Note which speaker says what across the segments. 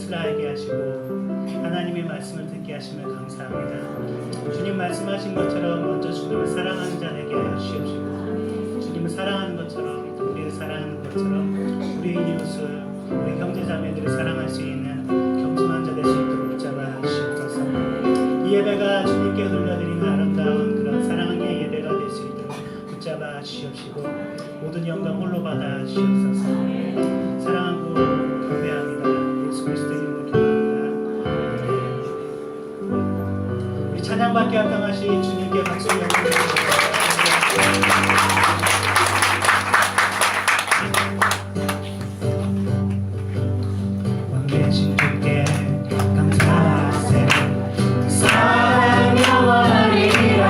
Speaker 1: 뜻을 알게 하시고 하나님의 말씀을 듣게 하심을 감사합니다. 주님 말씀하신 것처럼 먼저 주님을 사랑하는 자 되게 하여 주시옵시고 주님을 사랑하는 것처럼 우리를 사랑하는 것처럼 우리 이웃을 우리 형제자매들을 사랑할 수 있는 겸손한 자 될 수 있도록 붙잡아 주시옵소서. 이 예배가 주님께 흘려드리는 아름다운 그런 사랑의 예배가 될 수 있도록 붙잡아 주시옵시고 모든 영광 홀로 받아 주시옵소서. 사랑하고 경배합니다. 예수 그리스도 이름으로 기도합니다. 아멘. 우리 찬양받게 합당하신 주님께 박수 연주해주시옵소서. 왕되신 주께 감사하세. 그 사랑 영원하리라.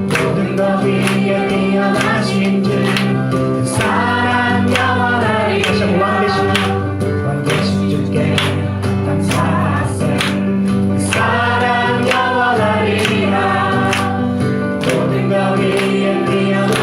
Speaker 1: 모든 것 위에 뛰어나신 주 그 사랑 영원하리라. 다시 한번 왕되신 주께 감사하세. 그 사랑 영원하리라. 모든 것 위에 뛰어나신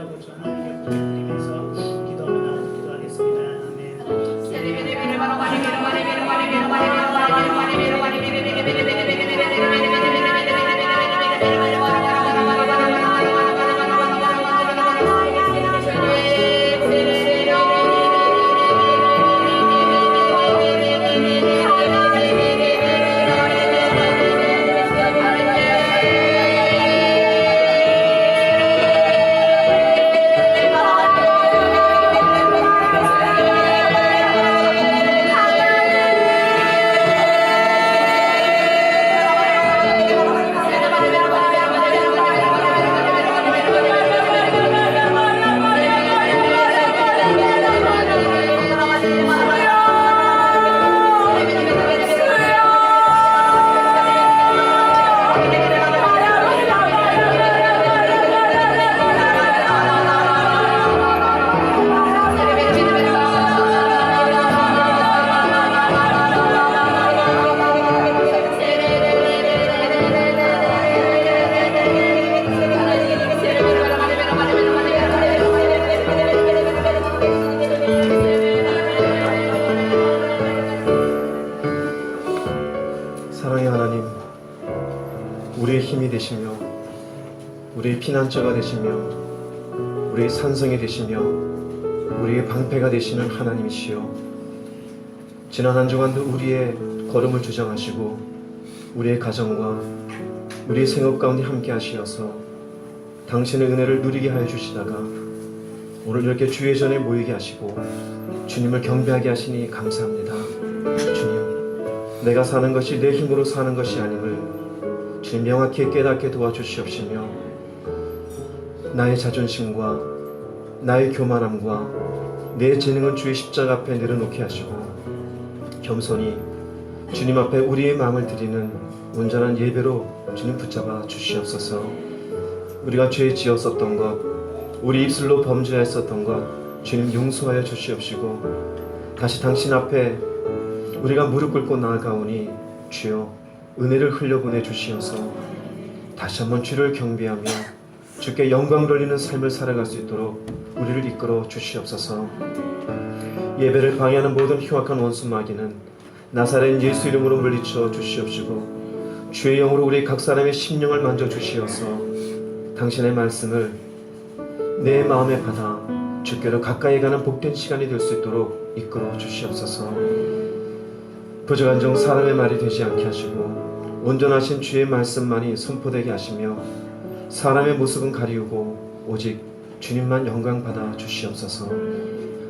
Speaker 1: 주시라고 주 하나님께 부탁드리면서 기도하겠습니다.
Speaker 2: 사랑의 하나님, 우리의 힘이 되시며 우리의 피난처가 되시며 우리의 산성이 되시며 우리의 방패가 되시는 하나님이시여, 지난 한 주간도 우리의 걸음을 주장하시고 우리의 가정과 우리의 생업 가운데 함께 하시어서 당신의 은혜를 누리게 하여 주시다가 오늘 이렇게 주의 전에 모이게 하시고 주님을 경배하게 하시니 감사합니다. 주님, 내가 사는 것이 내 힘으로 사는 것이 아님을 주님 명확히 깨닫게 도와주시옵시며, 나의 자존심과 나의 교만함과 내 재능은 주의 십자가 앞에 내려놓게 하시고 겸손히 주님 앞에 우리의 마음을 드리는 온전한 예배로 주님 붙잡아 주시옵소서. 우리가 죄 지었었던 것, 우리 입술로 범죄했었던 것 주님 용서하여 주시옵시고, 다시 당신 앞에 우리가 무릎 꿇고 나아가오니 주여 은혜를 흘려보내 주시어서 다시 한번 주를 경배하며 주께 영광 돌리는 삶을 살아갈 수 있도록 우리를 이끌어 주시옵소서. 예배를 방해하는 모든 흉악한 원수 마귀는 나사렛 예수 이름으로 물리쳐 주시옵시고, 주의 영으로 우리 각 사람의 심령을 만져 주시어서 당신의 말씀을 내 마음에 받아 주께로 가까이 가는 복된 시간이 될 수 있도록 이끌어 주시옵소서. 부족한 종 사람의 말이 되지 않게 하시고 온전하신 주의 말씀만이 선포되게 하시며 사람의 모습은 가리우고 오직 주님만 영광 받아 주시옵소서.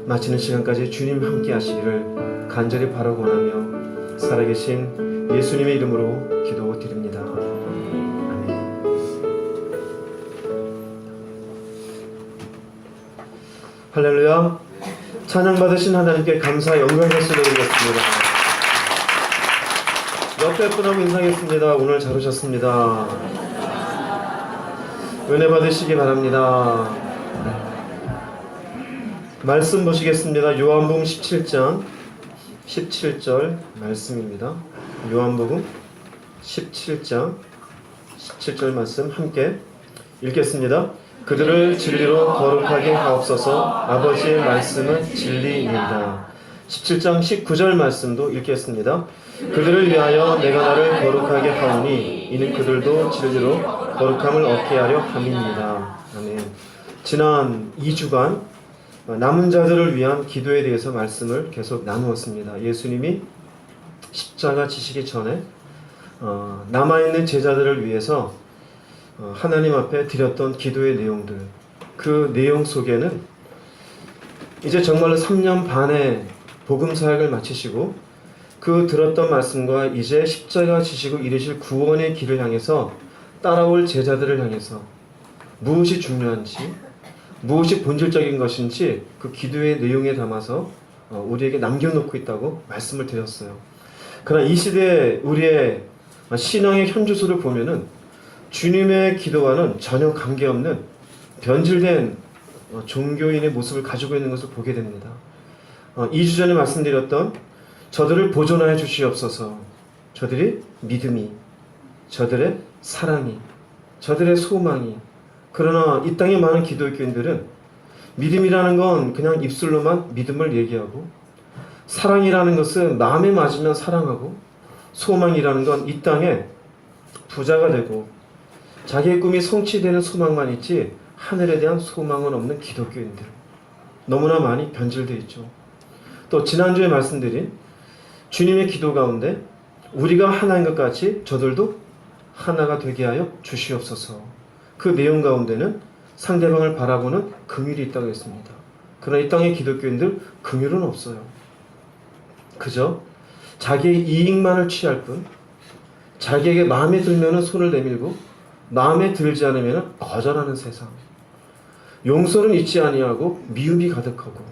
Speaker 2: 마치는 시간까지 주님 함께 하시기를 간절히 바라고 원하며 살아계신 예수님의 이름으로 기도드립니다. 아멘. 할렐루야. 찬양 받으신 하나님께 감사 영광 말씀드리겠습니다. 옆에 분하고 인사하겠습니다. 오늘 잘 오셨습니다. 은혜 받으시기 바랍니다. 말씀 보시겠습니다. 요한복음 17장 17절 말씀입니다. 요한복음 17장 17절 말씀 함께 읽겠습니다. 그들을 진리로 거룩하게 하옵소서. 아버지의 말씀은 진리입니다. 17장 19절 말씀도 읽겠습니다. 그들을 위하여 내가 나를 거룩하게 하오니 이는 그들도 진리로 거룩함을 얻게 하려 함입니다. 아멘. 지난 2주간 남은 자들을 위한 기도에 대해서 말씀을 계속 나누었습니다. 예수님이 십자가 지시기 전에 남아있는 제자들을 위해서 하나님 앞에 드렸던 기도의 내용들, 그 내용 속에는 이제 정말로 3년 반의 복음 사역을 마치시고 그 들었던 말씀과 이제 십자가 지시고 이르실 구원의 길을 향해서 따라올 제자들을 향해서 무엇이 중요한지, 무엇이 본질적인 것인지 그 기도의 내용에 담아서 우리에게 남겨놓고 있다고 말씀을 드렸어요. 그러나 이 시대에 우리의 신앙의 현주소를 보면은 주님의 기도와는 전혀 관계없는 변질된 종교인의 모습을 가지고 있는 것을 보게 됩니다. 2주 전에 말씀드렸던 저들을 보존하여 주시옵소서. 저들이 믿음이, 저들의 사랑이, 저들의 소망이, 그러나 이 땅의 많은 기독교인들은 믿음이라는 건 그냥 입술로만 믿음을 얘기하고, 사랑이라는 것은 마음에 맞으면 사랑하고, 소망이라는 건 이 땅에 부자가 되고 자기의 꿈이 성취되는 소망만 있지 하늘에 대한 소망은 없는 기독교인들 너무나 많이 변질되어 있죠. 또 지난주에 말씀드린 주님의 기도 가운데 우리가 하나인 것 같이 저들도 하나가 되게 하여 주시옵소서. 그 내용 가운데는 상대방을 바라보는 긍휼이 있다고 했습니다. 그러나 이 땅의 기독교인들 긍휼은 없어요. 그저 자기의 이익만을 취할 뿐, 자기에게 마음에 들면 손을 내밀고 마음에 들지 않으면 거절하는 세상. 용서는 잊지 아니하고 미움이 가득하고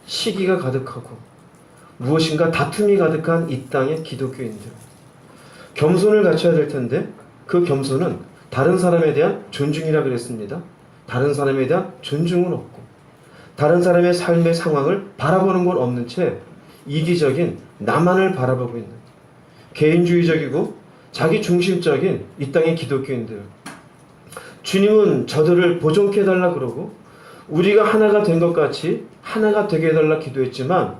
Speaker 2: 시기가 가득하고 무엇인가 다툼이 가득한 이 땅의 기독교인들. 겸손을 갖춰야 될 텐데 그 겸손은 다른 사람에 대한 존중이라 그랬습니다. 다른 사람에 대한 존중은 없고 다른 사람의 삶의 상황을 바라보는 건 없는 채 이기적인 나만을 바라보고 있는 개인주의적이고 자기 중심적인 이 땅의 기독교인들. 주님은 저들을 보존케 해달라 그러고 우리가 하나가 된 것 같이 하나가 되게 해달라 기도했지만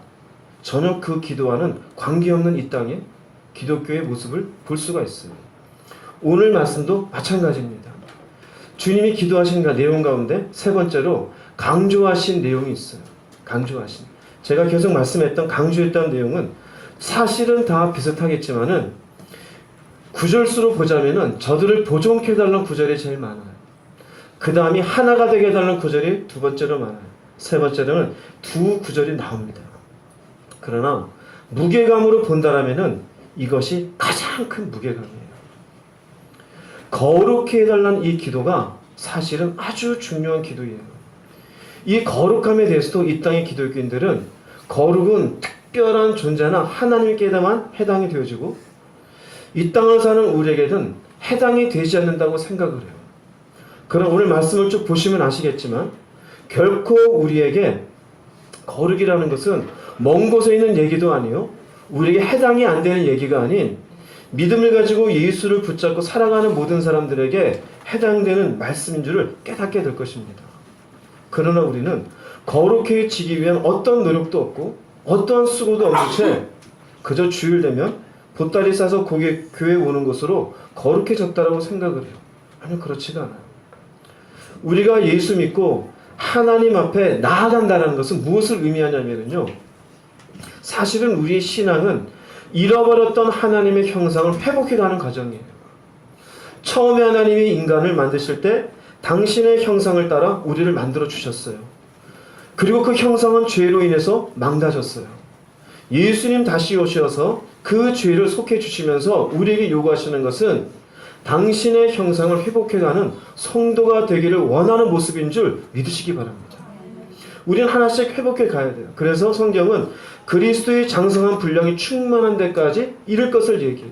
Speaker 2: 전혀 그 기도와는 관계없는 이 땅의 기독교의 모습을 볼 수가 있어요. 오늘 말씀도 마찬가지입니다. 주님이 기도하신 내용 가운데 세 번째로 강조하신 내용이 있어요. 강조하신. 제가 계속 말씀했던 강조했던 내용은 사실은 다 비슷하겠지만은 구절수로 보자면은 저들을 보존케 해달라는 구절이 제일 많아요. 그 다음이 하나가 되게 해달라는 구절이 두 번째로 많아요. 세 번째로는 두 구절이 나옵니다. 그러나 무게감으로 본다라면은 이것이 가장 큰 무게감이에요. 거룩케 해달라는 이 기도가 사실은 아주 중요한 기도예요. 이 거룩함에 대해서도 이 땅의 기독교인들은 거룩은 특별한 존재나 하나님께만 해당이 되어지고 이 땅을 사는 우리에게는 해당이 되지 않는다고 생각을 해요. 그럼 오늘 말씀을 쭉 보시면 아시겠지만 결코 우리에게 거룩이라는 것은 먼 곳에 있는 얘기도 아니요, 우리에게 해당이 안 되는 얘기가 아닌 믿음을 가지고 예수를 붙잡고 살아가는 모든 사람들에게 해당되는 말씀인 줄을 깨닫게 될 것입니다. 그러나 우리는 거룩해지기 위한 어떤 노력도 없고 어떠한 수고도 없는 채 그저 주일 되면 보따리 싸서 교회에 오는 것으로 거룩해졌다라고 생각을 해요. 아니요, 그렇지가 않아요. 우리가 예수 믿고 하나님 앞에 나아간다는 것은 무엇을 의미하냐면요, 사실은 우리의 신앙은 잃어버렸던 하나님의 형상을 회복해가는 과정이에요. 처음에 하나님이 인간을 만드실 때 당신의 형상을 따라 우리를 만들어 주셨어요. 그리고 그 형상은 죄로 인해서 망가졌어요. 예수님 다시 오셔서 그 죄를 속해 주시면서 우리에게 요구하시는 것은 당신의 형상을 회복해가는 성도가 되기를 원하는 모습인 줄 믿으시기 바랍니다. 우리는 하나씩 회복해 가야 돼요. 그래서 성경은 그리스도의 장성한 분량이 충만한 데까지 이를 것을 얘기해요.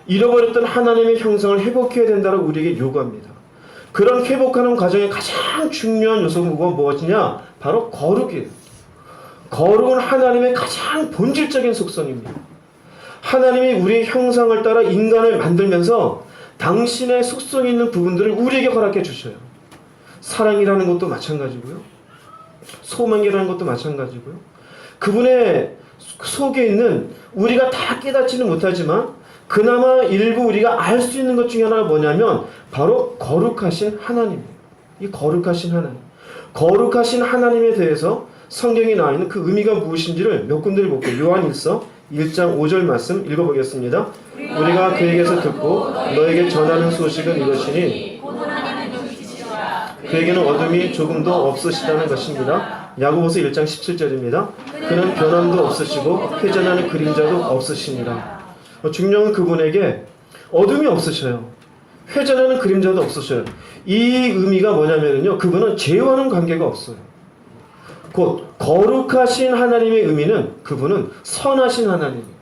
Speaker 2: 잃어버렸던 하나님의 형상을 회복해야 된다고 우리에게 요구합니다. 그런 회복하는 과정의 가장 중요한 요소가 무엇이냐? 바로 거룩이에요. 거룩은 하나님의 가장 본질적인 속성입니다. 하나님이 우리의 형상을 따라 인간을 만들면서 당신의 속성이 있는 부분들을 우리에게 허락해 주셔요. 사랑이라는 것도 마찬가지고요. 소망이라는 것도 마찬가지고요. 그분의 속에 있는 우리가 다 깨닫지는 못하지만 그나마 일부 우리가 알 수 있는 것 중에 하나가 뭐냐면 바로 거룩하신 하나님이에요. 이 거룩하신 하나님. 거룩하신 하나님에 대해서 성경에 나와 있는 그 의미가 무엇인지를 몇 군데를 볼게요. 요한일서 1장 5절 말씀 읽어보겠습니다. 우리가 그에게서 듣고 너에게 전하는 소식은 이것이니 그에게는 어둠이 조금도 없으시다는 것입니다. 야고보서 1장 17절입니다. 그는 변함도 없으시고 회전하는 그림자도 없으시니라. 중요한 그분에게 어둠이 없으셔요. 회전하는 그림자도 없으셔요. 이 의미가 뭐냐면요, 그분은 죄와는 관계가 없어요. 곧 거룩하신 하나님의 의미는 그분은 선하신 하나님이에요.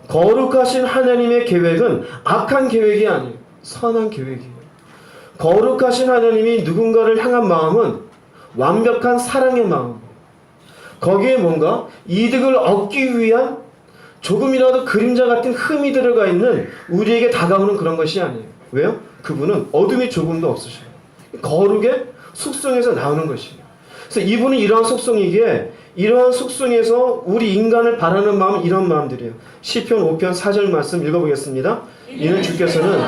Speaker 2: 거룩하신 하나님의 계획은 악한 계획이 아니에요. 선한 계획이에요. 거룩하신 하나님이 누군가를 향한 마음은 완벽한 사랑의 마음이에요. 거기에 뭔가 이득을 얻기 위한 조금이라도 그림자 같은 흠이 들어가 있는 우리에게 다가오는 그런 것이 아니에요. 왜요? 그분은 어둠이 조금도 없으셔요. 거룩의 속성에서 나오는 것이에요. 그래서 이분은 이러한 속성이기에 이러한 속성에서 우리 인간을 바라는 마음은 이런 마음들이에요. 시편 5편 4절 말씀 읽어보겠습니다. 이는 주께서는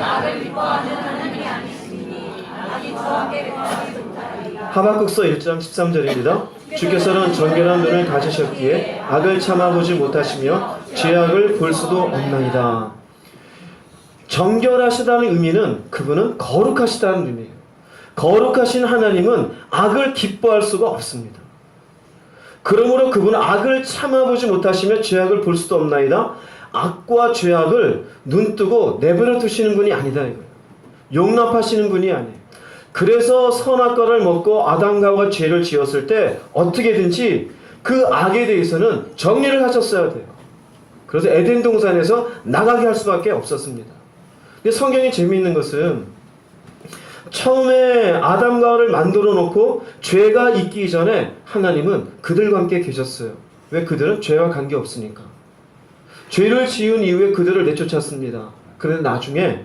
Speaker 2: 하박국서 1장 13절입니다. 주께서는 정결한 눈을 가지셨기에 악을 참아보지 못하시며 죄악을 볼 수도 없나이다. 정결하시다는 의미는 그분은 거룩하시다는 의미예요. 거룩하신 하나님은 악을 기뻐할 수가 없습니다. 그러므로 그분은 악을 참아보지 못하시며 죄악을 볼 수도 없나이다. 악과 죄악을 눈뜨고 내버려 두시는 분이 아니다 이거예요. 용납하시는 분이 아니에요. 그래서 선악과를 먹고 아담과 하와가 죄를 지었을 때 어떻게든지 그 악에 대해서는 정리를 하셨어야 돼요. 그래서 에덴 동산에서 나가게 할 수밖에 없었습니다. 근데 성경이 재미있는 것은 처음에 아담과 하와를 만들어 놓고 죄가 있기 전에 하나님은 그들과 함께 계셨어요. 왜? 그들은 죄와 관계없으니까. 죄를 지은 이후에 그들을 내쫓았습니다. 그런데 나중에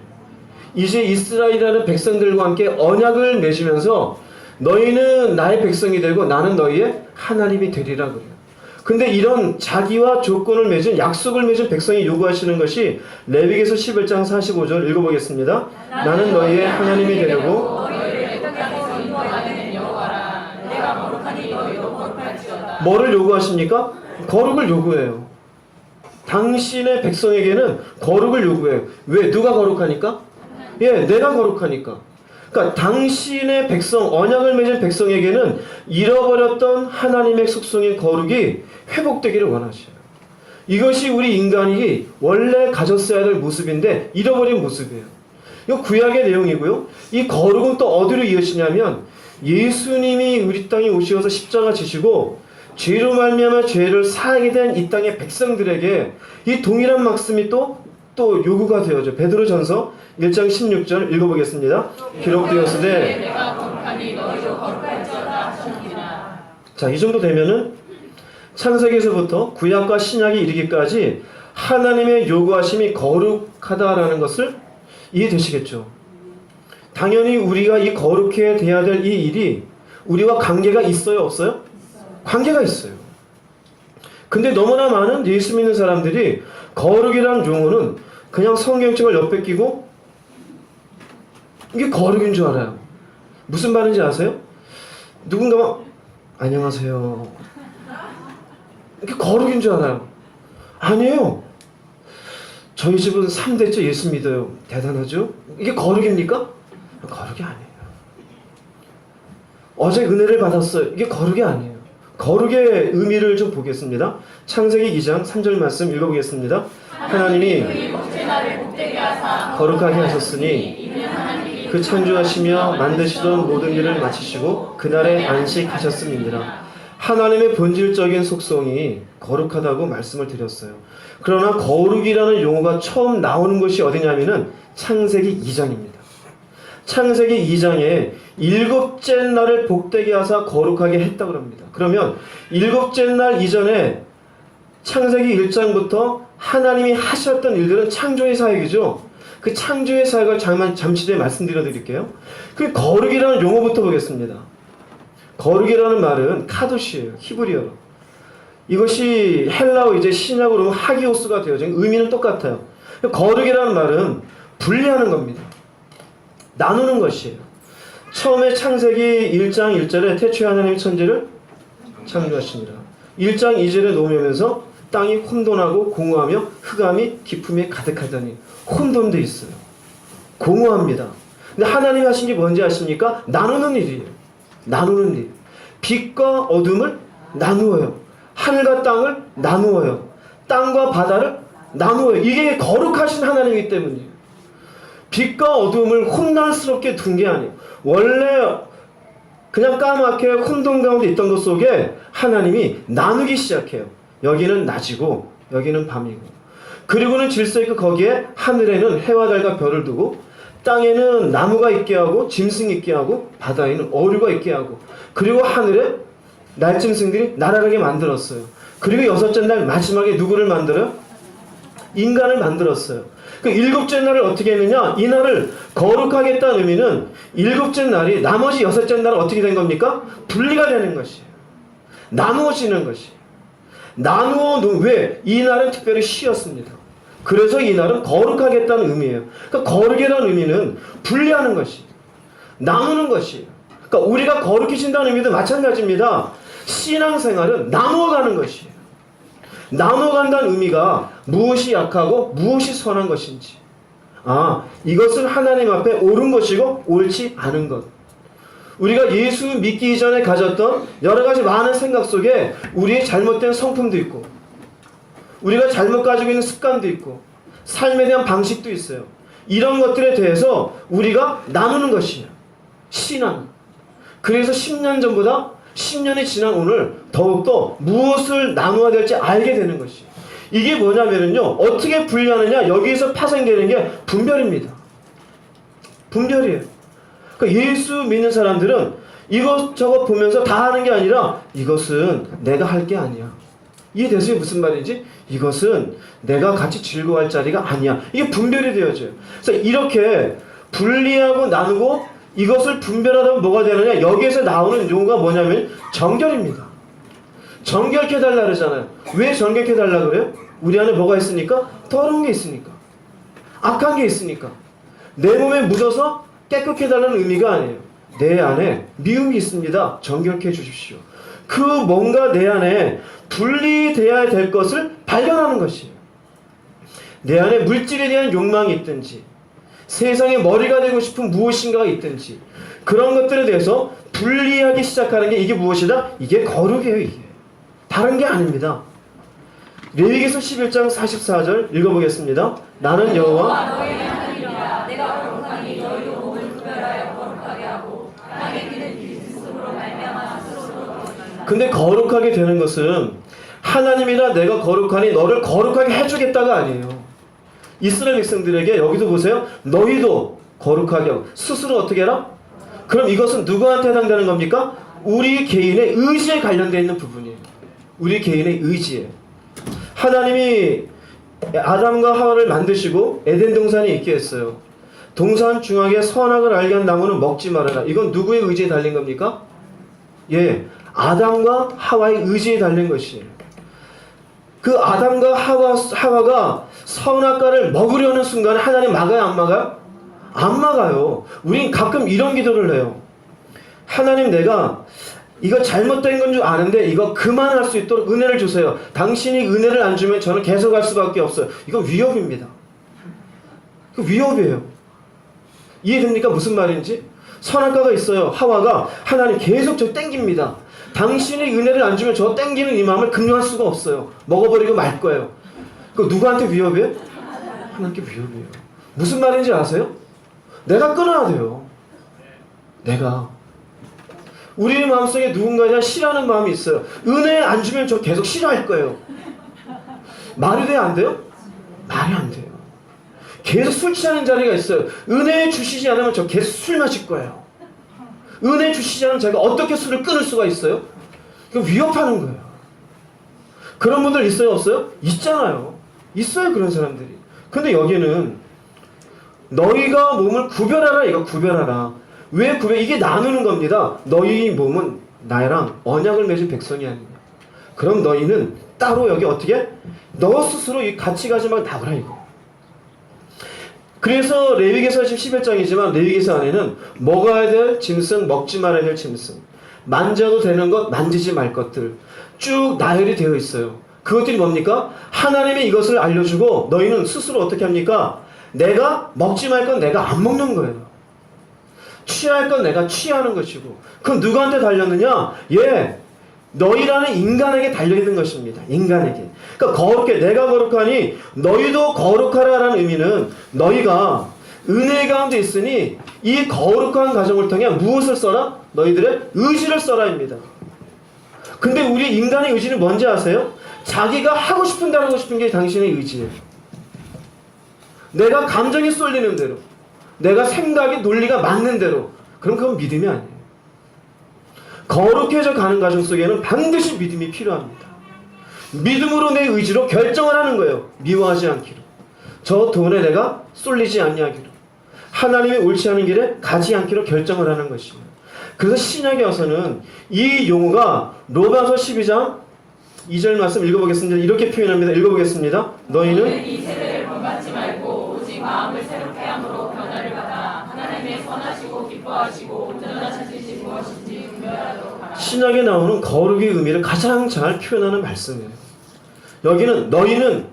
Speaker 2: 이제 이스라엘이라는 백성들과 함께 언약을 맺으면서 너희는 나의 백성이 되고 나는 너희의 하나님이 되리라 그래요. 근데 이런 자기와 조건을 맺은 약속을 맺은 백성이 요구하시는 것이 레위기서 11장 45절 읽어보겠습니다. 나는 너희의 하나님이 되려고 뭐를 요구하십니까? 거룩을 요구해요. 당신의 백성에게는 거룩을 요구해요. 왜? 누가 거룩하니까? 예, 내가 거룩하니까. 그러니까 당신의 백성, 언약을 맺은 백성에게는 잃어버렸던 하나님의 속성인 거룩이 회복되기를 원하셔요. 이것이 우리 인간이 원래 가졌어야 될 모습인데 잃어버린 모습이에요. 이거 구약의 내용이고요. 이 거룩은 또 어디로 이어지냐면 예수님이 우리 땅에 오셔서 십자가 지시고 죄로 말미암아 죄를 사하게 된 이 땅의 백성들에게 이 동일한 말씀이 또 요구가 되어져. 베드로전서 1장 16절 읽어보겠습니다. 기록되었으되 자, 이 정도 되면은 창세기에서부터 구약과 신약에 이르기까지 하나님의 요구하심이 거룩하다라는 것을 이해되시겠죠. 당연히 우리가 이 거룩해야 돼야 될 이 일이 우리와 관계가 있어요, 없어요? 관계가 있어요. 근데 너무나 많은 예수 믿는 사람들이 거룩이라는 용어는 그냥 성경책을 옆에 끼고 이게 거룩인 줄 알아요. 무슨 말인지 아세요? 누군가 막 안녕하세요. 이게 거룩인 줄 알아요. 아니에요. 저희 집은 3대째 예수 믿어요. 대단하죠? 이게 거룩입니까? 거룩이 아니에요. 어제 은혜를 받았어요. 이게 거룩이 아니에요. 거룩의 의미를 좀 보겠습니다. 창세기 2장 3절 말씀 읽어보겠습니다. 하나님이 거룩하게 하셨으니 그 창조하시며 만드시던 모든 일을 마치시고 그날에 안식하셨음이니라. 하나님의 본질적인 속성이 거룩하다고 말씀을 드렸어요. 그러나 거룩이라는 용어가 처음 나오는 것이 어디냐면은 창세기 2장입니다. 창세기 2장에 일곱째 날을 복되게 하사 거룩하게 했다고 합니다. 그러면 일곱째 날 이전에 창세기 1장부터 하나님이 하셨던 일들은 창조의 사역이죠. 그 창조의 사역을 잠시 뒤에 말씀드려 드릴게요. 그 거룩이라는 용어부터 보겠습니다. 거룩이라는 말은 카도시예요. 히브리어로. 이것이 헬라어 이제 신약으로 하기오스가 되어진 의미는 똑같아요. 거룩이라는 말은 분리하는 겁니다. 나누는 것이에요. 처음에 창세기 1장 1절에 태초에 하나님이 천지를 창조하시니라. 1장 2절에 놓으면서 땅이 혼돈하고 공허하며 흑암이 깊음에 가득하더니 혼돈돼 있어요. 공허합니다. 근데 하나님이 하신 게 뭔지 아십니까? 나누는 일이에요. 나누는 일. 빛과 어둠을 나누어요. 하늘과 땅을 나누어요. 땅과 바다를 나누어요. 이게 거룩하신 하나님이기 때문이에요. 빛과 어둠을 혼란스럽게 둔 게 아니에요. 원래 그냥 까맣게 혼돈 가운데 있던 것 속에 하나님이 나누기 시작해요. 여기는 낮이고 여기는 밤이고, 그리고는 질서 있고 거기에 하늘에는 해와 달과 별을 두고 땅에는 나무가 있게 하고 짐승 있게 하고 바다에는 어류가 있게 하고, 그리고 하늘에 날짐승들이 날아가게 만들었어요. 그리고 여섯째 날 마지막에 누구를 만들어요?
Speaker 3: 인간을 만들었어요. 그 일곱째 날을 어떻게 했느냐? 이 날을 거룩하겠다는 의미는 일곱째 날이 나머지 여섯째 날은 어떻게 된 겁니까? 분리가 되는 것이에요. 나누어지는 것이에요. 왜? 이 날은 특별히 쉬었습니다. 그래서 이 날은 거룩하겠다는 의미예요. 그러니까 거룩이라는 의미는 분리하는 것이에요. 나누는 것이에요. 그러니까 우리가 거룩해진다는 의미도 마찬가지입니다. 신앙생활은 나누어가는 것이에요. 나눠간다는 의미가 무엇이 약하고 무엇이 선한 것인지, 이것은 하나님 앞에 옳은 것이고 옳지 않은 것, 우리가 예수 믿기 전에 가졌던 여러 가지 많은 생각 속에 우리의 잘못된 성품도 있고, 우리가 잘못 가지고 있는 습관도 있고, 삶에 대한 방식도 있어요. 이런 것들에 대해서 우리가 나누는 것이에요. 신앙. 그래서 10년 전보다 10년이 지난 오늘 더욱더 무엇을 나누어야 될지 알게 되는 것이에요. 이게 뭐냐면요, 어떻게 분리하느냐, 여기에서 파생되는 게 분별입니다. 분별이에요. 그러니까 예수 믿는 사람들은 이것저것 보면서 다 하는 게 아니라 이것은 내가 할 게 아니야. 이해되세요? 무슨 말인지? 이것은 내가 같이 즐거워할 자리가 아니야. 이게 분별이 되어져요. 그래서 이렇게 분리하고 나누고 이것을 분별하다 보면 뭐가 되느냐? 여기에서 나오는 용어가 뭐냐면 정결입니다. 정결케 해달라 그러잖아요. 왜 정결케 해달라 그래요? 우리 안에 뭐가 있으니까? 더러운 게 있으니까. 악한 게 있으니까. 내 몸에 묻어서 깨끗게 해달라는 의미가 아니에요. 내 안에 미움이 있습니다. 정결케 해주십시오. 그 뭔가 내 안에 분리되어야 될 것을 발견하는 것이에요. 내 안에 물질에 대한 욕망이 있든지, 세상의 머리가 되고 싶은 무엇인가가 있든지, 그런 것들에 대해서 분리하기 시작하는 게 이게 무엇이다? 이게 거룩이에요. 이게 다른 게 아닙니다. 레위기서 11장 44절 읽어보겠습니다. 나는 여호와
Speaker 4: 너의 하나님이라. 내가 거룩하니 너희도 몸을 구별하여 거룩하게 하고 땅에 기는 그리스도로 말미암아 스스로 거룩하라.
Speaker 3: 근데 거룩하게 되는 것은 하나님이라 내가 거룩하니 너를 거룩하게 해주겠다가 아니에요. 이스라엘 백성들에게 여기도 보세요. 너희도 거룩하게 하고 스스로 어떻게 해라? 그럼 이것은 누구한테 해당되는 겁니까? 우리 개인의 의지에 관련되어 있는 부분이에요. 우리 개인의 의지에. 하나님이 아담과 하와를 만드시고 에덴 동산에 있게 했어요. 동산 중앙에 선악을 알게 한 나무는 먹지 말아라. 이건 누구의 의지에 달린 겁니까? 아담과 하와의 의지에 달린 것이에요. 그 아담과 하와가 선악과를 먹으려는 순간에 하나님 막아요, 안 막아요? 안 막아요. 우린 가끔 이런 기도를 해요. 하나님, 내가 이거 잘못된 건 줄 아는데 이거 그만할 수 있도록 은혜를 주세요. 당신이 은혜를 안 주면 저는 계속 할 수밖에 없어요. 이거 위협입니다. 이거 위협이에요. 이해됩니까? 무슨 말인지? 선악과가 있어요. 하와가 하나님 계속 저 땡깁니다. 당신이 은혜를 안 주면 저 땡기는 이 마음을 금용할 수가 없어요. 먹어버리고 말 거예요. 그 누구한테 위협이에요? 하나님께 위협이에요. 무슨 말인지 아세요? 내가 끊어야 돼요. 내가. 우리 마음속에 누군가에 대한 싫어하는 마음이 있어요. 은혜 안 주면 저 계속 싫어할 거예요. 말이 돼요? 안 돼요? 말이 안 돼요. 계속 술 취하는 자리가 있어요. 은혜 주시지 않으면 저 계속 술 마실 거예요. 은혜 주시지 않으면 제가 어떻게 술을 끊을 수가 있어요? 이거 위협하는 거예요. 그런 분들 있어요? 없어요? 있잖아요. 있어요, 그런 사람들이. 근데 여기는 너희가 몸을 구별하라, 이거 구별하라. 왜 구별? 이게 나누는 겁니다. 너희 몸은 나랑 언약을 맺은 백성이 아니냐. 그럼 너희는 따로 여기 어떻게? 너 스스로 같이 가지 말고 나가라, 이거. 그래서 레위기서 11장이지만 레위기서 안에는 먹어야 될 짐승, 먹지 말아야 될 짐승, 만져도 되는 것, 만지지 말 것들 쭉 나열이 되어 있어요. 그것들이 뭡니까? 하나님이 이것을 알려주고 너희는 스스로 어떻게 합니까? 내가 먹지 말 건 내가 안 먹는 거예요. 취할 건 내가 취하는 것이고. 그럼 누구한테 달렸느냐? 너희라는 인간에게 달려있는 것입니다. 인간에게. 그러니까 거룩해. 내가 거룩하니 너희도 거룩하라라는 의미는 너희가 은혜 가운데 있으니 이 거룩한 가정을 통해 무엇을 써라? 너희들의 의지를 써라입니다. 근데 우리 인간의 의지는 뭔지 아세요? 자기가 하고 싶은 대로 하고 싶은 게 당신의 의지예요. 내가 감정이 쏠리는 대로, 내가 생각이 논리가 맞는 대로. 그럼 그건 믿음이 아니에요. 거룩해져 가는 과정 속에는 반드시 믿음이 필요합니다. 믿음으로 내 의지로 결정을 하는 거예요. 미워하지 않기로. 저 돈에 내가 쏠리지 아니하기로, 하나님이 옳지 않은 길에 가지 않기로 결정을 하는 것입니다. 그래서 신약에 와서는 이 용어가 로마서 12장 2절 말씀 읽어보겠습니다. 이렇게 표현합니다. 읽어보겠습니다. 너희는
Speaker 4: 이 세대를 본받지 말고 오직 마음을 새롭게 함으로 변화를 받아 하나님의 선하시고 기뻐하시고 온전하신 뜻이 무엇인지 분별하도록 하라.
Speaker 3: 신약에 나오는 거룩의 의미를 가장 잘 표현하는 말씀이에요. 여기는 너희는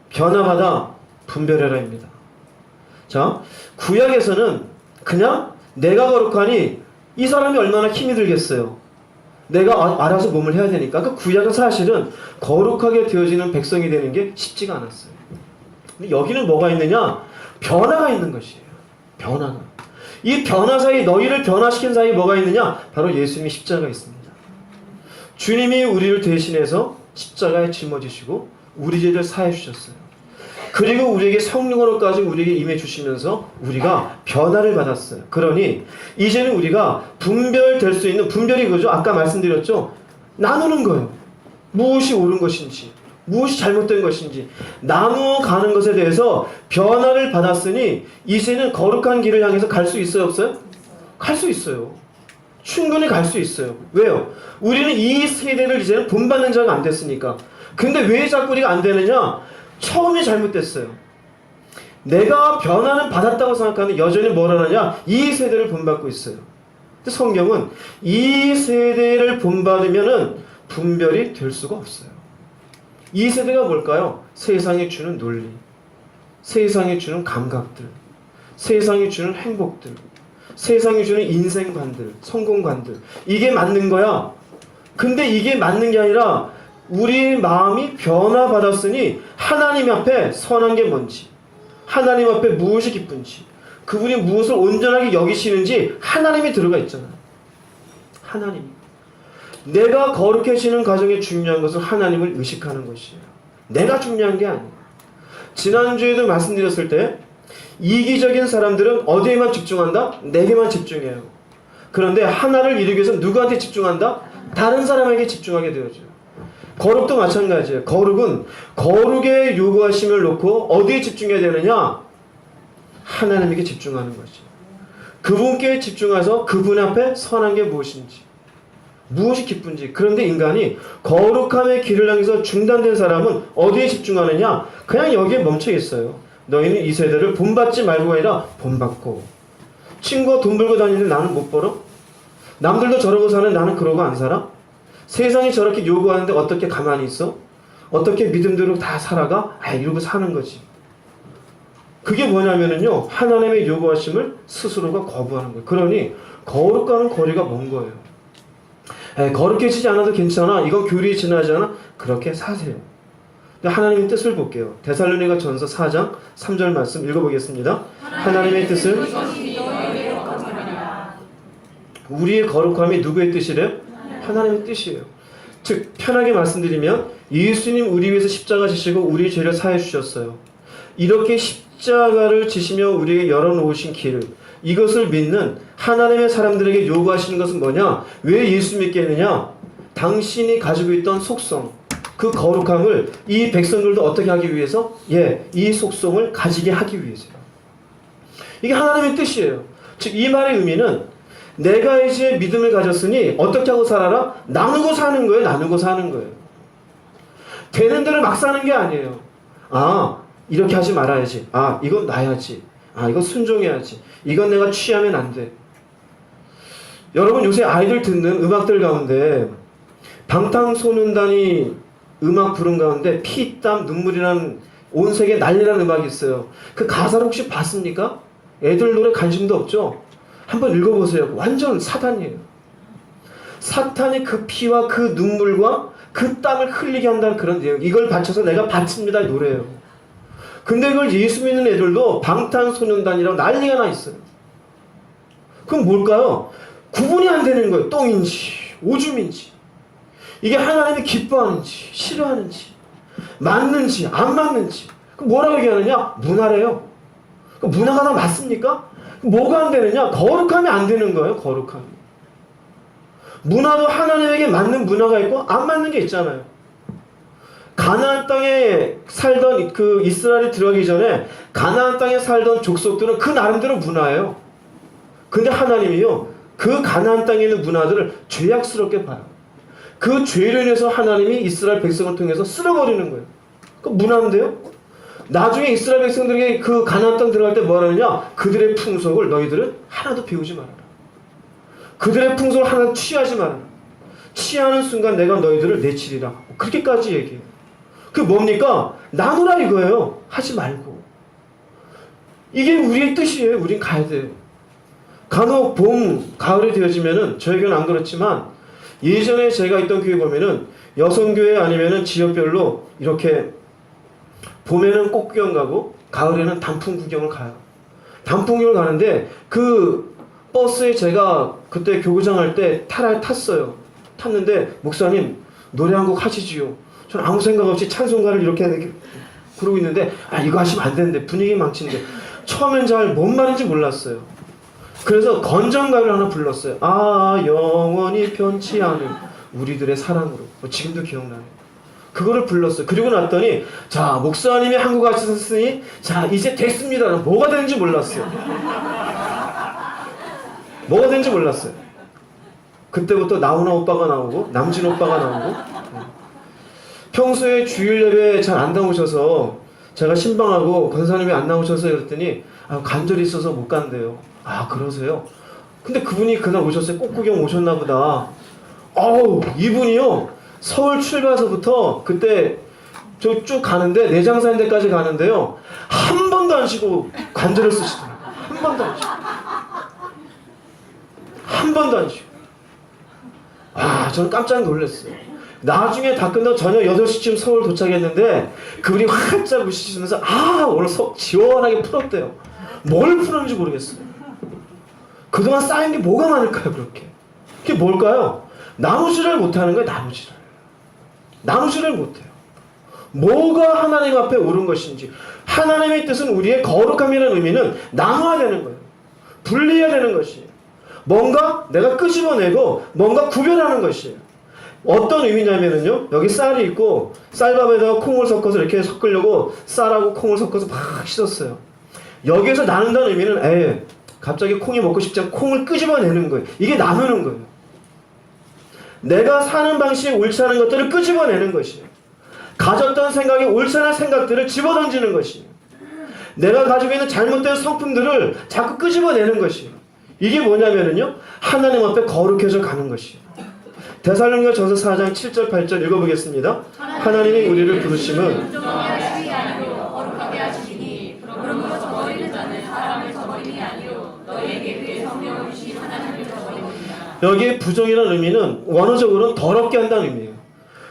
Speaker 3: 변화받아 분별해라입니다. 자, 구약에서는 그냥 내가 거룩하니 이 사람이 얼마나 힘이 들겠어요. 내가 알아서 몸을 해야 되니까. 그 구약은 사실은 거룩하게 되어지는 백성이 되는 게 쉽지가 않았어요. 근데 여기는 뭐가 있느냐? 변화가 있는 것이에요. 변화가. 이 변화 사이, 너희를 변화시킨 사이 뭐가 있느냐? 바로 예수님의 십자가가 있습니다. 주님이 우리를 대신해서 십자가에 짊어지시고 우리 죄를 사해 주셨어요. 그리고 우리에게 성령으로까지 우리에게 임해 주시면서 우리가 변화를 받았어요. 그러니 이제는 우리가 분별될 수 있는, 분별이 그죠? 아까 말씀드렸죠? 나누는 거예요. 무엇이 옳은 것인지, 무엇이 잘못된 것인지 나누어 가는 것에 대해서 변화를 받았으니 이제는 거룩한 길을 향해서 갈 수 있어요, 없어요? 갈 수 있어요. 충분히 갈 수 있어요. 왜요? 우리는 이 세대를 이제는 본받는 자가 안 됐으니까. 근데 왜 자꾸 우리가 안 되느냐? 처음이 잘못됐어요. 내가 변화는 받았다고 생각하는데 여전히 뭘 하느냐? 이 세대를 본받고 있어요. 근데 성경은 이 세대를 본받으면은 분별이 될 수가 없어요. 이 세대가 뭘까요? 세상이 주는 논리, 세상이 주는 감각들, 세상이 주는 행복들, 세상이 주는 인생관들, 성공관들, 이게 맞는 거야. 근데 이게 맞는 게 아니라 우리 마음이 변화받았으니 하나님 앞에 선한 게 뭔지, 하나님 앞에 무엇이 기쁜지, 그분이 무엇을 온전하게 여기시는지 하나님이 들어가 있잖아요. 하나님. 내가 거룩해지는 과정에 중요한 것은 하나님을 의식하는 것이에요. 내가 중요한 게 아니에요. 지난주에도 말씀드렸을 때 이기적인 사람들은 어디에만 집중한다? 내게만 집중해요. 그런데 하나를 이루기 위해서 누구한테 집중한다? 다른 사람에게 집중하게 되어져요. 거룩도 마찬가지예요. 거룩은 거룩의 요구하심을 놓고 어디에 집중해야 되느냐? 하나님에게 집중하는 거죠. 그분께 집중해서 그분 앞에 선한 게 무엇인지, 무엇이 기쁜지. 그런데 인간이 거룩함의 길을 향해서 중단된 사람은 어디에 집중하느냐? 그냥 여기에 멈춰 있어요. 너희는 이 세대를 본받지 말고가 아니라 본받고. 친구가 돈 벌고 다니는데 나는 못 벌어? 남들도 저러고 사는 나는 그러고 안 살아? 세상이 저렇게 요구하는데 어떻게 가만히 있어? 어떻게 믿음대로 다 살아가? 이러고 사는 거지. 그게 뭐냐면요, 하나님의 요구하심을 스스로가 거부하는 거예요. 그러니 거룩과는 거리가 먼 거예요. 거룩해지지 않아도 괜찮아, 이건 교리에 지나지 않아, 그렇게 사세요. 하나님의 뜻을 볼게요. 데살로니가 전서 4장 3절 말씀 읽어보겠습니다. 하나님의 뜻은 우리의 거룩함이 누구의 뜻이래요? 하나님의 뜻이에요. 즉 편하게 말씀드리면 예수님 우리 위해서 십자가 지시고 우리의 죄를 사해 주셨어요. 이렇게 십자가를 지시며 우리에게 열어놓으신 길, 이것을 믿는 하나님의 사람들에게 요구하시는 것은 뭐냐? 왜 예수 믿게 했느냐? 당신이 가지고 있던 속성, 그 거룩함을 이 백성들도 어떻게 하기 위해서? 이 속성을 가지게 하기 위해서요. 이게 하나님의 뜻이에요. 즉 이 말의 의미는 내가 이제 믿음을 가졌으니 어떻게 하고 살아라? 나누고 사는 거예요. 나누고 사는 거예요. 되는 대로 막 사는 게 아니에요. 이렇게 하지 말아야지. 이건 놔야지. 이건 순종해야지. 이건 내가 취하면 안 돼. 여러분 요새 아이들 듣는 음악들 가운데 방탄소년단이 음악 부른 가운데 피, 땀, 눈물이라는 온 세계 난리라는 음악이 있어요. 그 가사를 혹시 봤습니까? 애들 노래 관심도 없죠? 한번 읽어보세요. 완전 사탄이에요. 사탄이 그 피와 그 눈물과 그 땀을 흘리게 한다는 그런 내용. 이걸 바쳐서 내가 바칩니다. 이 노래예요. 근데 이걸 예수 믿는 애들도 방탄소년단이라고 난리가 나 있어요. 그럼 뭘까요? 구분이 안 되는 거예요. 똥인지 오줌인지. 이게 하나님이 기뻐하는지 싫어하는지 맞는지 안 맞는지. 그럼 뭐라고 얘기하느냐? 문화래요. 그 문화가 다 맞습니까? 뭐가 안 되느냐? 거룩함이 안 되는 거예요. 거룩함이. 문화도 하나님에게 맞는 문화가 있고 안 맞는 게 있잖아요. 가나안 땅에 살던 그 이스라엘이 들어가기 전에 가나안 땅에 살던 족속들은 그 나름대로 문화예요. 근데 하나님이요, 그 가나안 땅에 있는 문화들을 죄악스럽게 봐요. 그 죄로 인해서 하나님이 이스라엘 백성을 통해서 쓸어버리는 거예요. 그 문화인데요. 나중에 이스라엘 백성들에게 그 가나안 땅 들어갈 때 뭐라 하느냐? 그들의 풍속을 너희들은 하나도 배우지 말아라. 그들의 풍속을 하나도 취하지 말아라. 취하는 순간 내가 너희들을 내치리라. 그렇게까지 얘기해요. 그게 뭡니까? 나누라 이거예요. 하지 말고. 이게 우리의 뜻이에요. 우린 가야 돼요. 간혹 봄, 가을이 되어지면은 저에게는 안 그렇지만 예전에 제가 있던 교회 보면은 여성교회 아니면은 지역별로 이렇게 봄에는 꽃구경 가고 가을에는 단풍 구경을 가요. 단풍 구경을 가는데 그 버스에 제가 그때 교구장 할 때 탔어요. 탔는데 목사님 노래 한 곡 하시지요. 저는 아무 생각 없이 찬송가를 이렇게 부르고 있는데 이거 하시면 안 되는데 분위기 망치는데 처음엔 잘 뭔 말인지 몰랐어요. 그래서 건전가를 하나 불렀어요. 영원히 변치 않은 우리들의 사랑으로. 지금도 기억나요. 그거를 불렀어요. 그리고 났더니 자, 목사님이 한국 하셨으니 자, 이제 됐습니다. 뭐가 되는지 몰랐어요. 뭐가 되는지 몰랐어요. 그때부터 나훈아 오빠가 나오고 남진 오빠가 나오고 평소에 주일 예배 잘 안 나오셔서 제가 신방하고 권사님이 안 나오셔서 그랬더니 간절히 있어서 못 간대요. 그러세요? 근데 그분이 그날 오셨어요. 꽃구경 오셨나 보다. 이분이요, 서울 출발서부터 그때 저 쭉 가는데 내장산 데까지 가는데요, 한 번도 안 쉬고 관절을 쓰시더라고요. 한 번도 안 쉬고. 한 번도 안 쉬고. 저는 깜짝 놀랐어요. 나중에 다 끝나고 저녁 8시쯤 서울 도착했는데 그분이 활짝 웃으시면서 오늘 속 시원하게 풀었대요. 뭘 풀었는지 모르겠어요. 그동안 쌓인 게 뭐가 많을까요? 그게 뭘까요? 나누지를 못하는 거예요. 나누지를 못해요. 뭐가 하나님 앞에 옳은 것인지. 하나님의 뜻은 우리의 거룩함이라는 의미는 나눠야 되는 거예요. 분리해야 되는 것이에요. 뭔가 내가 끄집어내고 뭔가 구별하는 것이에요. 어떤 의미냐면요, 여기 쌀이 있고 쌀밥에다가 콩을 섞어서 이렇게 섞으려고 쌀하고 콩을 섞어서 막 씻었어요. 여기에서 나눈다는 의미는 갑자기 콩이 먹고 싶지 않고 콩을 끄집어내는 거예요. 이게 나누는 거예요. 내가 사는 방식이 옳지 않은 것들을 끄집어내는 것이에요. 가졌던 생각이 옳지 않은 생각들을 집어던지는 것이에요. 내가 가지고 있는 잘못된 성품들을 자꾸 끄집어내는 것이에요. 이게 뭐냐면요, 하나님 앞에 거룩해져 가는 것이에요. 데살로니가전서 4장 7절 8절 읽어보겠습니다. 하나님이 우리를 부르심은
Speaker 4: 거룩하게 하시니 그러므로 저버리는 자는 사람을 저버림이 아니요 너희에게 그의 성령을 주신 하나님을 저버립니다.
Speaker 3: 여기에 부정이라는 의미는 원어적으로는 더럽게 한다는 의미예요.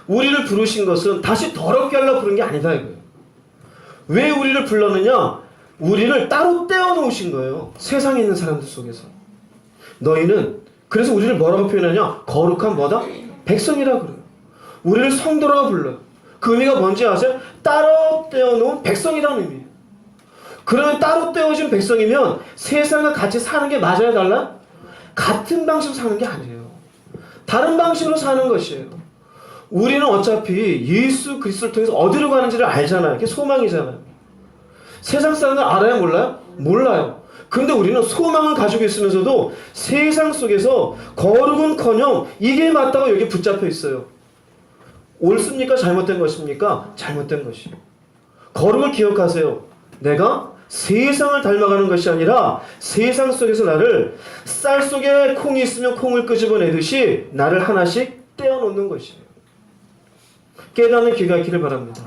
Speaker 3: 우리를 부르신 것은 다시 더럽게 하려고 부른 게 아니다 이거예요. 왜 우리를 불렀느냐? 우리를 따로 떼어놓으신 거예요. 세상에 있는 사람들 속에서. 너희는 그래서 우리를 뭐라고 표현하냐? 거룩한 뭐다? 백성이라고 그래요. 우리를 성도라고 불러요. 그 의미가 뭔지 아세요? 따로 떼어놓은 백성이라는 의미예요. 그러면 따로 떼어진 백성이면 세상과 같이 사는 게 맞아야 달라? 같은 방식으로 사는 게 아니에요. 다른 방식으로 사는 것이에요. 우리는 어차피 예수 그리스도를 통해서 어디로 가는지를 알잖아요. 그게 소망이잖아요. 세상 사람들 알아요? 몰라요? 몰라요. 근데 우리는 소망을 가지고 있으면서도 세상 속에서 거룩은커녕 이게 맞다고 여기 붙잡혀 있어요. 옳습니까? 잘못된 것입니까? 잘못된 것이에요. 거룩을 기억하세요. 내가 세상을 닮아가는 것이 아니라 세상 속에서 나를 쌀 속에 콩이 있으면 콩을 끄집어내듯이 나를 하나씩 떼어놓는 것이에요. 깨닫는 귀가 있기를 바랍니다.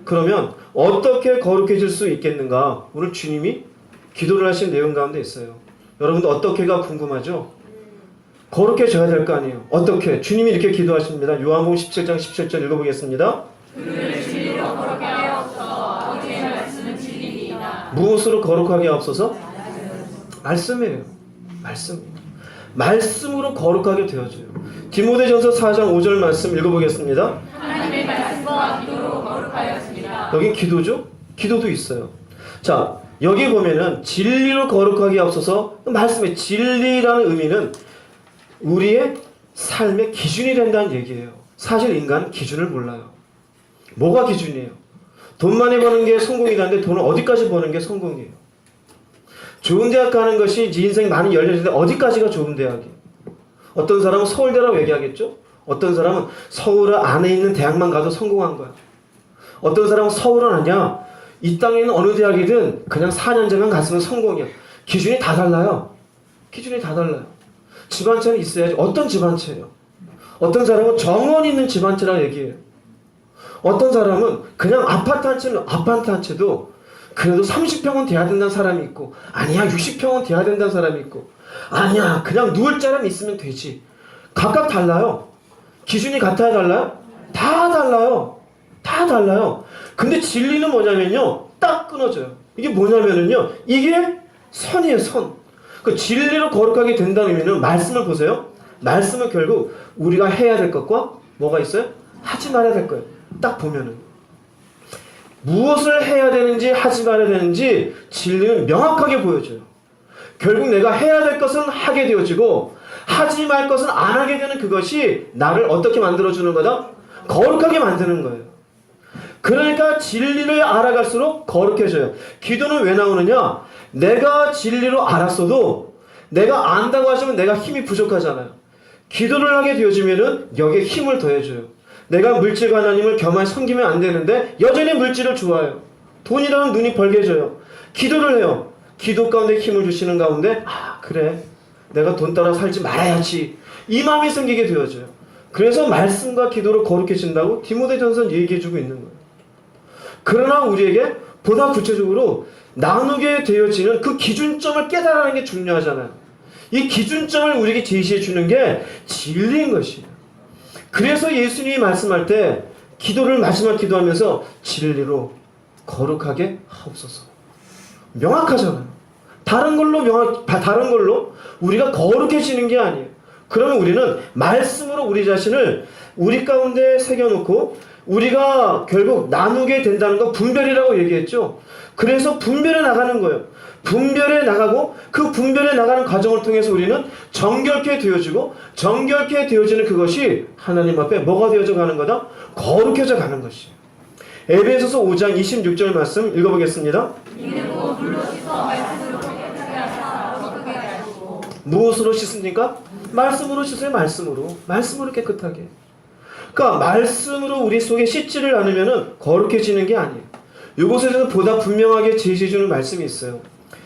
Speaker 3: 그러면 어떻게 거룩해질 수 있겠는가? 오늘 주님이 기도를 하신 내용 가운데 있어요. 여러분도 어떻게가 궁금하죠? 거룩해져야 될 거 아니에요. 어떻게? 주님이 이렇게 기도하십니다. 요한복음 17장 17절 읽어보겠습니다.
Speaker 4: 그를 진리로 거룩하게 하옵소서. 어디에 말씀은 진리이다.
Speaker 3: 무엇으로 거룩하게 하옵소서? 말씀이에요. 말씀으로 거룩하게 되어져요. 디모데전서 4장 5절 말씀 읽어보겠습니다.
Speaker 4: 하나님의 말씀과 기도로 거룩하였습니다.
Speaker 3: 여긴 기도죠? 기도도 있어요. 자, 여기 보면은 진리로 거룩하게 하옵소서. 말씀의 진리라는 의미는 우리의 삶의 기준이 된다는 얘기예요. 사실 인간은 기준을 몰라요. 뭐가 기준이에요? 돈 많이 버는 게 성공이라는데 돈을 어디까지 버는 게 성공이에요? 좋은 대학 가는 것이 이제 인생이 많이 열려지는데 어디까지가 좋은 대학이에요? 어떤 사람은 서울대라고 얘기하겠죠? 어떤 사람은 서울 안에 있는 대학만 가도 성공한 거야. 어떤 사람은 서울은 아니야. 이 땅에 있는 어느 대학이든 그냥 4년제만 갔으면 성공이야. 기준이 다 달라요. 기준이 다 달라요. 집안채는 있어야지. 어떤 집안채예요? 어떤 사람은 정원 있는 집안채라고 얘기해요. 어떤 사람은 그냥 아파트 한 채도 그래도 30평은 돼야 된다는 사람이 있고, 아니야 60평은 돼야 된다는 사람이 있고, 아니야 그냥 누울 자람 있으면 되지. 각각 달라요. 기준이 같아야 달라요? 다 달라요. 다 달라요. 근데 진리는 뭐냐면요, 딱 끊어져요. 이게 뭐냐면은요, 이게 선이에요, 선. 그 진리로 거룩하게 된다는 의미는 말씀을 보세요. 말씀은 결국 우리가 해야 될 것과 뭐가 있어요? 하지 말아야 될 거예요. 딱 보면은 무엇을 해야 되는지 하지 말아야 되는지 진리는 명확하게 보여줘요. 결국 내가 해야 될 것은 하게 되어지고 하지 말 것은 안 하게 되는 그것이 나를 어떻게 만들어주는 거다? 거룩하게 만드는 거예요. 그러니까 진리를 알아갈수록 거룩해져요. 기도는 왜 나오느냐? 내가 진리로 알았어도 내가 안다고 하시면 내가 힘이 부족하잖아요. 기도를 하게 되어지면은 여기에 힘을 더해줘요. 내가 물질과 하나님을 겸하여 섬기면 안 되는데 여전히 물질을 좋아해요. 돈이라면 눈이 벌게져요. 기도를 해요. 기도 가운데 힘을 주시는 가운데 그래 내가 돈 따라 살지 말아야지 이 마음이 생기게 되어져요. 그래서 말씀과 기도로 거룩해진다고 디모데전서는 얘기해주고 있는 거예요. 그러나 우리에게 보다 구체적으로 나누게 되어지는 그 기준점을 깨달아가는 게 중요하잖아요. 이 기준점을 우리에게 제시해 주는 게 진리인 것이에요. 그래서 예수님이 말씀할 때 기도를 마지막 기도하면서 진리로 거룩하게 하옵소서. 명확하잖아요. 다른 걸로 우리가 거룩해지는 게 아니에요. 그러면 우리는 말씀으로 우리 자신을 우리 가운데 새겨놓고 우리가 결국 나누게 된다는 거 분별이라고 얘기했죠. 그래서 분별해 나가는 거예요. 분별해 나가고 그 분별해 나가는 과정을 통해서 우리는 정결케 되어지고 정결케 되어지는 그것이 하나님 앞에 뭐가 되어져 가는 거다? 거룩해져 가는 것이에요. 에베소서 5장 26절 말씀 읽어보겠습니다. 무엇으로 씻습니까? 말씀으로 씻어요. 말씀으로 깨끗하게. 그러니까 말씀으로 우리 속에 씻지를 않으면 거룩해지는 게 아니에요. 이곳에서 보다 분명하게 제시해주는 말씀이 있어요.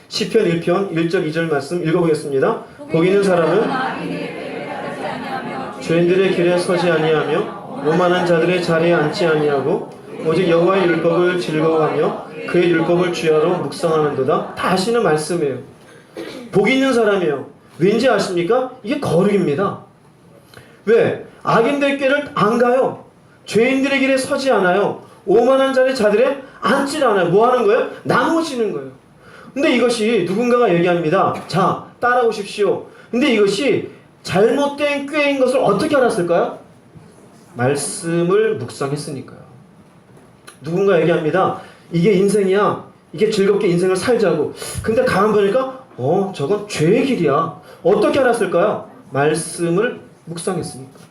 Speaker 3: 시편 1편 1절 2절 말씀 읽어보겠습니다. 복 있는 사람은 죄인들의 길에 서지 아니하며 오만한 자들의 자리에 앉지 아니하고 오직 여호와의 율법을 즐거워하며 그의 율법을 주야로 묵상하는도다. 다 아시는 말씀이에요. 복 있는 사람이에요. 왠지 아십니까? 이게 거룩입니다. 왜? 악인들 길을 안 가요. 죄인들의 길에 서지 않아요. 오만한 자들의 앉지 않아요. 뭐 하는 거예요? 나누어지는 거예요. 근데 이것이 누군가가 얘기합니다. 자, 따라오십시오. 근데 이것이 잘못된 꾀인 것을 어떻게 알았을까요? 말씀을 묵상했으니까요. 누군가 얘기합니다. 이게 인생이야. 이게 즐겁게 인생을 살자고. 근데 가만 보니까 저건 죄의 길이야. 어떻게 알았을까요? 말씀을 묵상했으니까.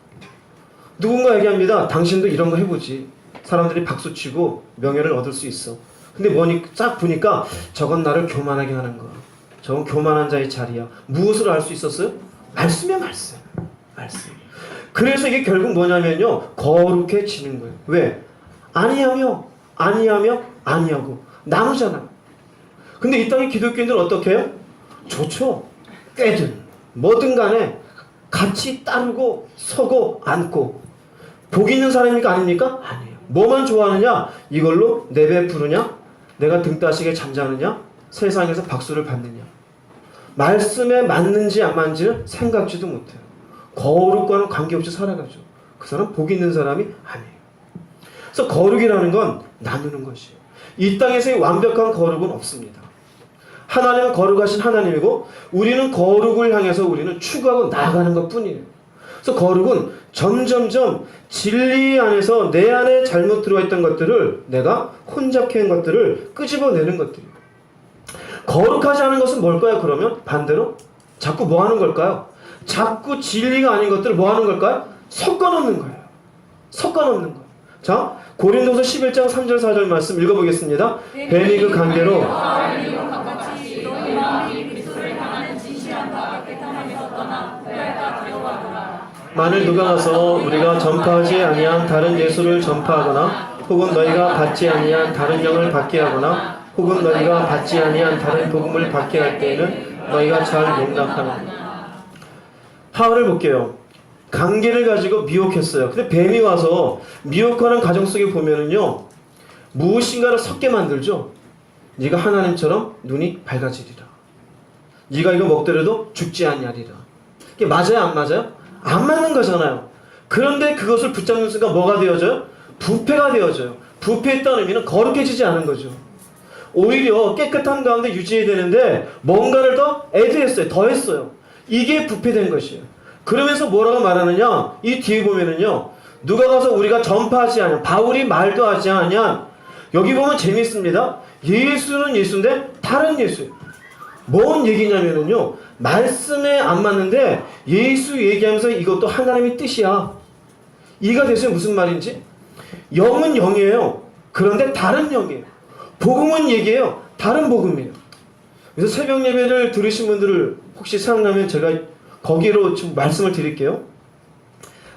Speaker 3: 누군가 얘기합니다. 당신도 이런 거 해보지. 사람들이 박수치고 명예를 얻을 수 있어. 근데 쫙 보니까 저건 나를 교만하게 하는 거야. 저건 교만한 자의 자리야. 무엇으로 알 수 있었어요? 말씀이야, 말씀. 그래서 이게 결국 뭐냐면요, 거룩해지는 거예요. 왜? 아니하고 나누잖아요. 근데 이 땅의 기독교인들은 어떻게 해요? 좋죠. 꾀든 뭐든 간에 같이 따르고 서고 앉고. 복 있는 사람입니까? 아닙니까? 아니에요. 뭐만 좋아하느냐? 이걸로 내 배 부르냐? 내가 등 따시게 잠자느냐? 세상에서 박수를 받느냐? 말씀에 맞는지 안 맞는지는 생각지도 못해요. 거룩과는 관계없이 살아가죠. 그 사람 복 있는 사람이 아니에요. 그래서 거룩이라는 건 나누는 것이에요. 이 땅에서의 완벽한 거룩은 없습니다. 하나님은 거룩하신 하나님이고 우리는 거룩을 향해서 우리는 추구하고 나아가는 것뿐이에요. 그래서 거룩은 점점점 진리 안에서 내 안에 잘못 들어있던 것들을 내가 혼잡해 있는 것들을 끄집어내는 것들이에요. 거룩하지 않은 것은 뭘까요? 그러면 반대로 자꾸 뭐 하는 걸까요? 자꾸 진리가 아닌 것들을 뭐 하는 걸까요? 섞어놓는 거예요. 자, 고린도서 11장 3절 4절 말씀 읽어보겠습니다. 뱀이 그 관계로
Speaker 4: 같이 너희 마음이 그리스도를 향하는 진실함과 깨끗함에서 떠나 그랄까 두려워하더라.
Speaker 3: 만일 누가 가서 우리가 전파하지 아니한 다른 예수를 전파하거나 혹은 너희가 받지 아니한 다른 영을 받게 하거나 혹은 너희가 받지 아니한 다른 복음을 받게 할 때에는 너희가 잘 용납하라. 하울을 볼게요. 관계를 가지고 미혹했어요. 근데 뱀이 와서 미혹하는 가정 속에 보면은요, 무엇인가를 섞게 만들죠. 네가 하나님처럼 눈이 밝아지리라. 네가 이거 먹더라도 죽지 아니하리라. 이게 맞아요, 안 맞아요? 안 맞는 거잖아요. 그런데 그것을 붙잡는 순간 뭐가 되어져요? 부패가 되어져요. 부패했다는 의미는 거룩해지지 않은 거죠. 오히려 깨끗한 가운데 유지해야 되는데 뭔가를 더 애드했어요. 더했어요. 이게 부패된 것이에요. 그러면서 뭐라고 말하느냐? 이 뒤에 보면은요, 누가 가서 우리가 전파하지 않냐, 바울이 말도 하지 않냐. 여기 보면 재밌습니다. 예수는 예수인데 다른 예수예요. 뭔 얘기냐면은요, 말씀에 안 맞는데 예수 얘기하면서 이것도 하나님의 뜻이야. 이해가 되세요? 무슨 말인지? 영은 영이에요. 그런데 다른 영이에요. 복음은 얘기해요. 다른 복음이에요. 그래서 새벽 예배를 들으신 분들을 혹시 생각나면 제가 거기로 좀 말씀을 드릴게요.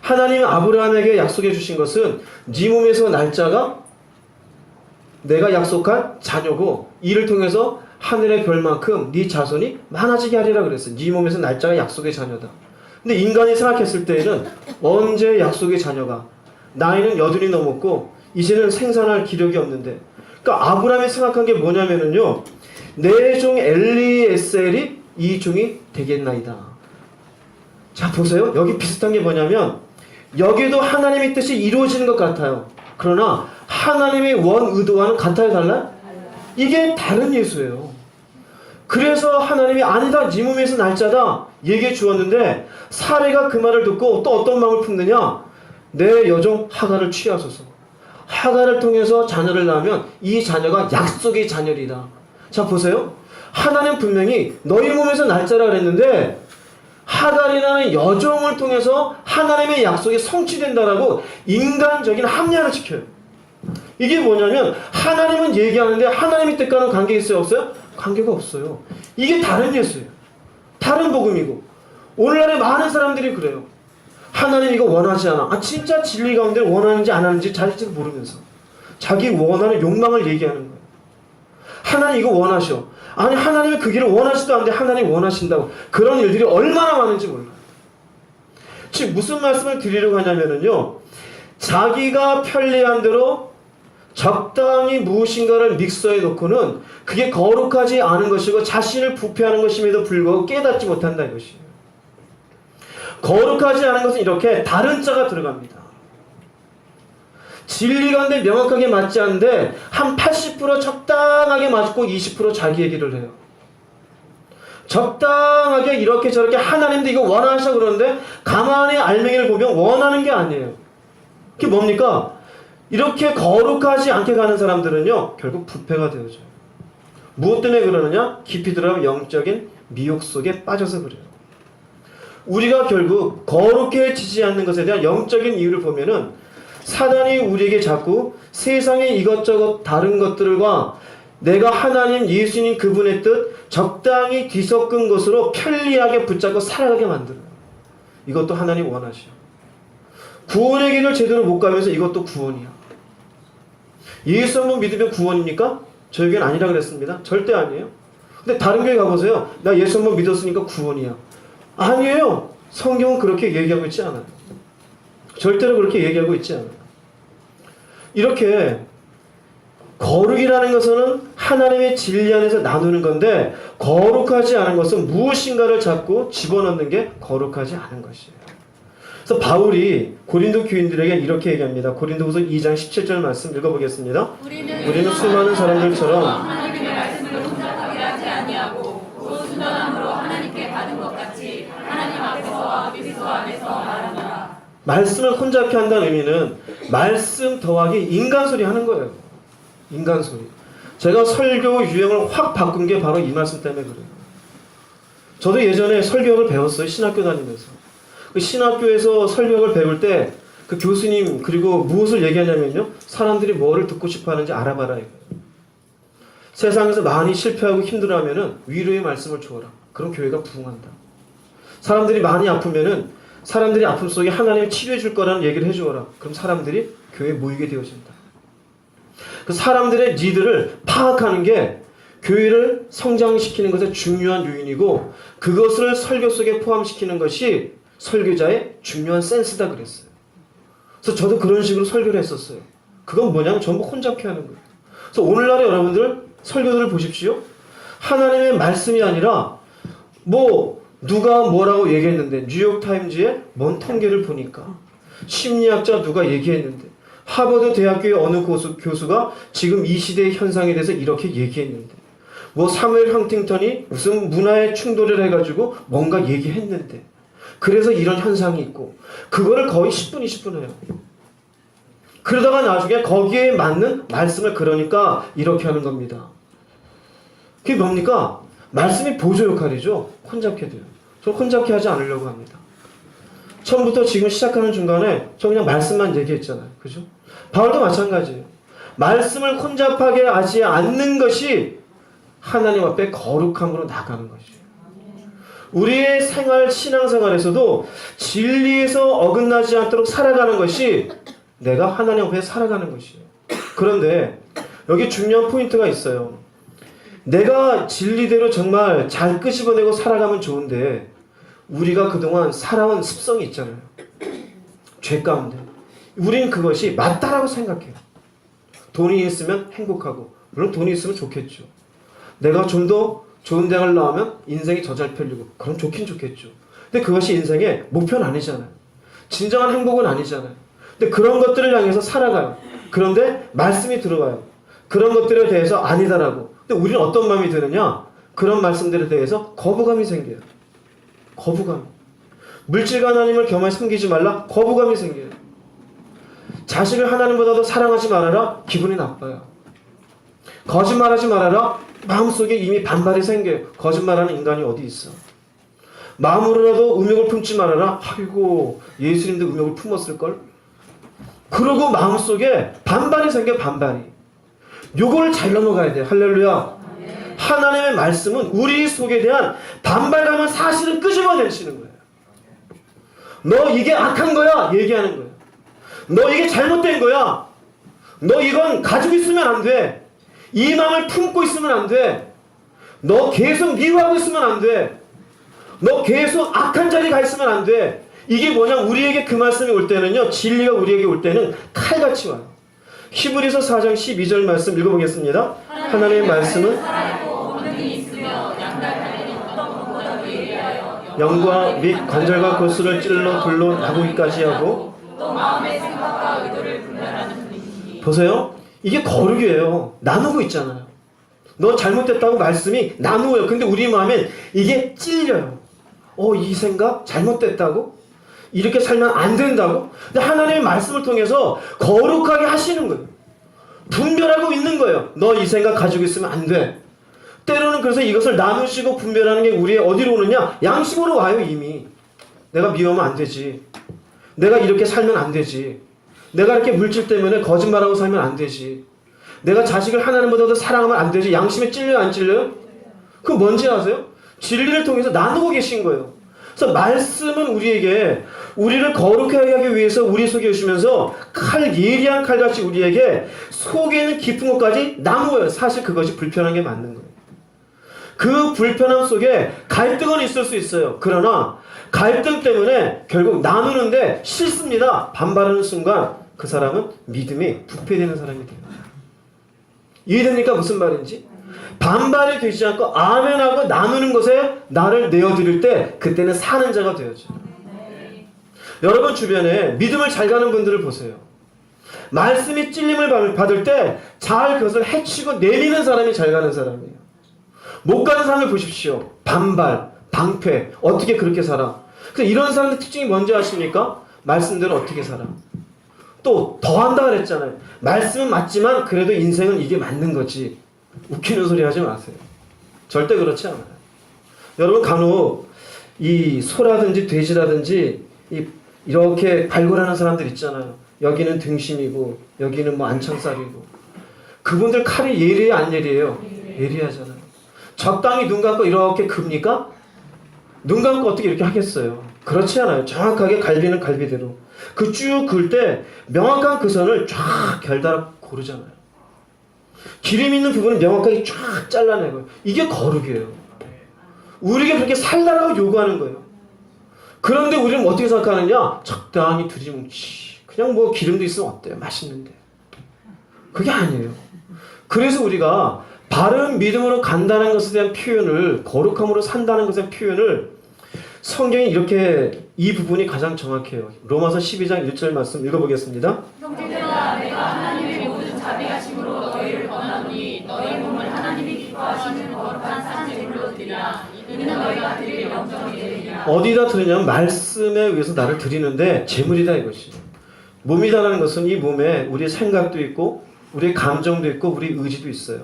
Speaker 3: 하나님 아브라함에게 약속해 주신 것은 네 몸에서 날짜가 내가 약속한 자녀고 이를 통해서 하늘의 별만큼 네 자손이 많아지게 하리라 그랬어요. 네 몸에서 날짜가 약속의 자녀다. 근데 인간이 생각했을 때에는 언제 약속의 자녀가, 나이는 80이 넘었고 이제는 생산할 기력이 없는데, 그러니까 아브라함이 생각한 게 뭐냐면은요, 내 종 엘리에셀이 이 종이 되겠나이다. 자, 보세요. 여기 비슷한 게 뭐냐면 여기도 하나님의 뜻이 이루어지는 것 같아요. 그러나 하나님의 원 의도와는 같아요, 달라요? 이게 다른 예수예요. 그래서 하나님이 아니다, 네 몸에서 날짜다 얘기해 주었는데 사례가 그 말을 듣고 또 어떤 마음을 품느냐? 내 여종 하갈을 취하소서. 하갈을 통해서 자녀를 낳으면 이 자녀가 약속의 자녀리다. 자, 보세요. 하나님 분명히 너희 몸에서 날짜라 그랬는데 하갈이라는 여종을 통해서 하나님의 약속이 성취된다라고 인간적인 합리화를 시켜요. 이게 뭐냐면 하나님은 얘기하는데 하나님의 뜻과는 관계 있어요, 없어요? 관계가 없어요. 이게 다른 예수예요. 다른 복음이고 오늘날에 많은 사람들이 그래요. 하나님 이거 원하지 않아. 아, 진짜 진리 가운데 원하는지 안 하는지 자기도 모르면서 자기 원하는 욕망을 얘기하는 거예요. 하나님 이거 원하셔. 아니, 하나님이 그 길을 원하지도 않는데 하나님 원하신다고. 그런 일들이 얼마나 많은지 몰라요. 지금 무슨 말씀을 드리려고 하냐면요, 자기가 편리한 대로 적당히 무엇인가를 믹서에 놓고는 그게 거룩하지 않은 것이고 자신을 부패하는 것임에도 불구하고 깨닫지 못한다 이것이에요. 거룩하지 않은 것은 이렇게 다른 자가 들어갑니다. 진리 가운데 명확하게 맞지 않는데 한 80% 적당하게 맞고 20% 자기 얘기를 해요. 적당하게 이렇게 저렇게 하나님도 이거 원하셔 그러는데 가만히 알맹이를 보면 원하는 게 아니에요. 그게 뭡니까? 이렇게 거룩하지 않게 가는 사람들은요, 결국 부패가 되어져요. 무엇 때문에 그러느냐? 깊이 들어가면 영적인 미혹 속에 빠져서 그래요. 우리가 결국 거룩해지지 않는 것에 대한 영적인 이유를 보면은 사단이 우리에게 자꾸 세상의 이것저것 다른 것들과 내가 하나님 예수님 그분의 뜻 적당히 뒤섞은 것으로 편리하게 붙잡고 살아가게 만들어요. 이것도 하나님 원하시오. 구원의 길을 제대로 못 가면서 이것도 구원이야. 예수 한번 믿으면 구원입니까? 저에겐 아니라 그랬습니다. 절대 아니에요. 근데 다른 교회 가보세요. 나 예수 한번 믿었으니까 구원이야. 아니에요. 성경은 그렇게 얘기하고 있지 않아요. 절대로 그렇게 얘기하고 있지 않아요. 이렇게 거룩이라는 것은 하나님의 진리 안에서 나누는 건데 거룩하지 않은 것은 무엇인가를 자꾸 집어넣는 게 거룩하지 않은 것이에요. 그래서 바울이 고린도 교인들에게 이렇게 얘기합니다. 고린도후서 2장 17절 말씀 읽어보겠습니다. 우리는 수많은 사람들처럼
Speaker 4: 하나님의 말씀을 혼잡하게 하지 아니하고 그 순전함으로 하나님께 받은 것 같이 하나님 앞에서와 그리스도 안에서 말하노라.
Speaker 3: 말씀을 혼잡케 한다는 의미는 말씀 더하기 인간 소리 하는 거예요. 인간 소리. 제가 설교 유형을 확 바꾼 게 바로 이 말씀 때문에 그래요. 저도 예전에 설교를 배웠어요. 신학교 다니면서. 그 신학교에서 설교를 배울 때 그 교수님 그리고 무엇을 얘기하냐면요. 사람들이 뭐를 듣고 싶어 하는지 알아봐라 이거예요. 세상에서 많이 실패하고 힘들어하면은 위로의 말씀을 주어라. 그럼 교회가 부흥한다. 사람들이 많이 아프면은 사람들이 아픔 속에 하나님이 치료해 줄 거라는 얘기를 해주어라. 그럼 사람들이 교회에 모이게 되어진다. 그 사람들의 니드를 파악하는 게 교회를 성장시키는 것의 중요한 요인이고 그것을 설교 속에 포함시키는 것이 설교자의 중요한 센스다 그랬어요. 그래서 저도 그런 식으로 설교를 했었어요. 그건 뭐냐면 전부 혼잡케 하는 거예요. 그래서 오늘날의 여러분들 설교들을 보십시오. 하나님의 말씀이 아니라 뭐 누가 뭐라고 얘기했는데 뉴욕타임즈의 뭔 통계를 보니까 심리학자 누가 얘기했는데 하버드 대학교의 어느 교수가 지금 이 시대의 현상에 대해서 이렇게 얘기했는데 뭐 사무엘 헌팅턴이 무슨 문화의 충돌을 해가지고 뭔가 얘기했는데 그래서 이런 현상이 있고 그거를 거의 10분 20분 해요. 그러다가 나중에 거기에 맞는 말씀을 그러니까 이렇게 하는 겁니다. 그게 뭡니까? 말씀이 보조 역할이죠. 혼잡게 돼요. 저 혼잡게 하지 않으려고 합니다. 처음부터 지금 시작하는 중간에 저 그냥 말씀만 얘기했잖아요. 그죠? 바울도 마찬가지예요. 말씀을 혼잡하게 하지 않는 것이 하나님 앞에 거룩함으로 나가는 것이에요. 우리의 생활, 신앙생활에서도 진리에서 어긋나지 않도록 살아가는 것이 내가 하나님 앞에 살아가는 것이에요. 그런데 여기 중요한 포인트가 있어요. 내가 진리대로 정말 잘 끄집어내고 살아가면 좋은데 우리가 그동안 살아온 습성이 있잖아요. 죄 가운데. 우린 그것이 맞다라고 생각해요. 돈이 있으면 행복하고 물론 돈이 있으면 좋겠죠. 내가 좀 더 좋은 대학을 나오면 인생이 더 잘 펼리고 그럼 좋긴 좋겠죠. 근데 그것이 인생의 목표는 아니잖아요. 진정한 행복은 아니잖아요. 근데 그런 것들을 향해서 살아가요. 그런데 말씀이 들어와요. 그런 것들에 대해서 아니다라고. 근데 우리는 어떤 마음이 드느냐? 그런 말씀들에 대해서 거부감이 생겨요. 거부감. 물질과 하나님을 겸하여 섬기지 말라. 거부감이 생겨요. 자식을 하나님보다도 사랑하지 말아라. 기분이 나빠요. 거짓말하지 말아라. 마음속에 이미 반발이 생겨요. 거짓말하는 인간이 어디 있어. 마음으로라도 음욕을 품지 말아라. 아이고 예수님도 음욕을 품었을걸. 그러고 마음속에 반발이 생겨. 반발이. 요걸 잘 넘어가야 돼요. 할렐루야. 하나님의 말씀은 우리 속에 대한 반발감을 사실은 끄집어내시는 거예요. 너 이게 악한 거야. 얘기하는 거예요. 너 이게 잘못된 거야. 너 이건 가지고 있으면 안 돼. 이 마음을 품고 있으면 안 돼. 너 계속 미워하고 있으면 안 돼. 너 계속 악한 자리에 가 있으면 안 돼. 이게 뭐냐? 우리에게 그 말씀이 올 때는요. 진리가 우리에게 올 때는 칼같이 와요. 히브리서 4장 12절 말씀 읽어보겠습니다. 하나님의 말씀은 영과 및 관절과 골수를 찔러 불로 나누기까지 하고
Speaker 4: 또 마음의 생각과 의도를 분별하는 분이시니.
Speaker 3: 보세요. 이게 거룩이에요. 나누고 있잖아요. 너 잘못됐다고 말씀이 나누어요. 근데 우리 마음엔 이게 찔려요. 이 생각 잘못됐다고? 이렇게 살면 안 된다고? 근데 하나님의 말씀을 통해서 거룩하게 하시는 거예요. 분별하고 있는 거예요. 너 이 생각 가지고 있으면 안 돼. 때로는 그래서 이것을 나누시고 분별하는 게 우리의 어디로 오느냐? 양심으로 와요. 이미. 내가 미워하면 안 되지. 내가 이렇게 살면 안 되지. 내가 이렇게 물질 때문에 거짓말하고 살면 안 되지. 내가 자식을 하나님보다도 사랑하면 안 되지. 양심에 찔려요? 안 찔려요? 그럼 뭔지 아세요? 진리를 통해서 나누고 계신 거예요. 그래서 말씀은 우리에게 우리를 거룩하게 하기 위해서 우리 속에 오시면서 예리한 칼같이 우리에게 속에 있는 깊은 것까지 나누어요. 사실 그것이 불편한 게 맞는 거예요. 그 불편함 속에 갈등은 있을 수 있어요. 그러나 갈등 때문에 결국 나누는데 싫습니다. 반발하는 순간 그 사람은 믿음이 부패되는 사람이 돼요. 이해됩니까? 무슨 말인지? 반발이 되지 않고 아멘하고 나누는 것에 나를 내어드릴 때 그때는 사는 자가 되어져요. 여러분 주변에 믿음을 잘 가는 분들을 보세요. 말씀이 찔림을 받을 때 잘 그것을 해치고 내리는 사람이 잘 가는 사람이에요. 못 가는 사람을 보십시오. 반발, 방패, 어떻게 그렇게 살아? 그래서 이런 사람들 특징이 뭔지 아십니까? 말씀대로 어떻게 살아? 또 더한다 그랬잖아요. 말씀은 맞지만 그래도 인생은 이게 맞는 거지. 웃기는 소리 하지 마세요. 절대 그렇지 않아요. 여러분 간혹 이 소라든지 돼지라든지 이 이렇게 발굴하는 사람들 있잖아요. 여기는 등심이고 여기는 뭐 안창살이고. 그분들 칼이 예리해요, 안 예리해요? 예리하잖아요. 적당히 눈 감고 이렇게 굽니까? 눈 감고 어떻게 이렇게 하겠어요? 그렇지 않아요. 정확하게 갈비는 갈비대로. 그 쭉 그을 때 명확한 그 선을 쫙 결달아 고르잖아요. 기름 있는 부분은 명확하게 쫙 잘라내고요. 이게 거룩이에요. 우리에게 그렇게 살라라고 요구하는 거예요. 그런데 우리는 어떻게 생각하느냐? 적당히 들이뭉치. 그냥 뭐 기름도 있으면 어때요? 맛있는데. 그게 아니에요. 그래서 우리가 바른 믿음으로 간다는 것에 대한 표현을, 거룩함으로 산다는 것에 대한 표현을 성경이 이렇게 이 부분이 가장 정확해요. 로마서 12장 1절 말씀 읽어보겠습니다.
Speaker 4: 형제들아 내가 하나님의 모든 자비하심으로 너희를 권하노니 너희 몸을 하나님이 기뻐하시는 거룩한 산 제물로 드리라. 이는 너희가 드릴 영적이 되리라.
Speaker 3: 어디다 드리냐면 말씀에 의해서 나를 드리는데 제물이다 이것이. 몸이다라는 것은 이 몸에 우리의 생각도 있고 우리의 감정도 있고 우리 의지도 있어요.